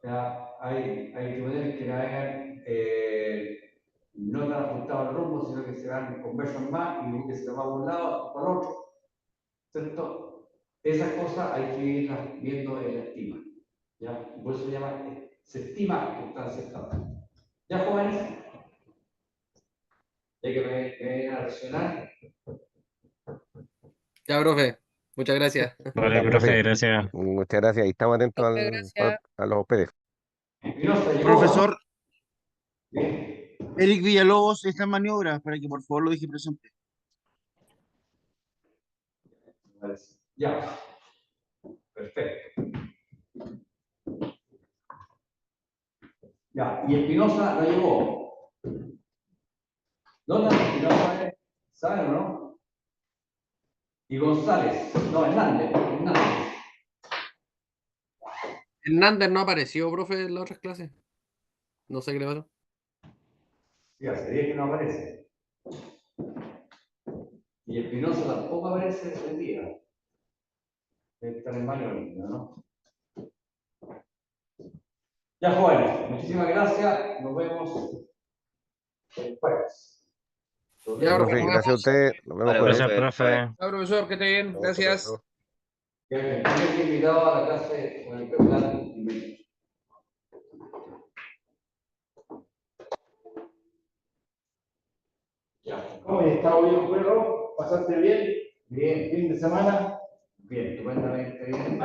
ya hay timoneles que navegan no tan ajustados al rumbo, sino que se van con versos más y que se va a un lado para el otro, ¿cierto? Esas cosas hay que irlas viendo en la estima, ¿ya? Y por eso se llama, se estima que están aceptadas. ¿Ya, jóvenes? Ya que me vienen a reaccionar. Ya, profe. Muchas gracias. Vale, Ya, profe, profe, gracias. muchas gracias. Y estamos atentos Muchas gracias. a los PDF. Espinosa llegó, Profesor ¿no? Bien. Eric Villalobos está en maniobra, para que por favor lo deje presente. Ya. Perfecto. Ya, y Espinosa no llegó. ¿Dónde está Espinosa? ¿Saben o no? Y González. No, Hernández. Hernández no apareció, profe, en las otras clases. No sé qué le pasó. Sí, hace 10 que no aparece. Y Espinosa tampoco aparece ese día. Debe estar en baño, ¿no? Ya, jóvenes, muchísimas gracias. Nos vemos el jueves. Ya, profe, Profe, nos gracias a vemos. ustedes. Nos vemos Vale, jueves. Gracias, profe. Ya, profesor, que esté bien. Vamos, Gracias. profesor. Bien, estoy invitado a la clase con el preparar y medio. Ya. ¿Cómo has estado bien, juego? ¿Pasaste bien? Bien, ¿Fin de semana? bien, estupendamente bien.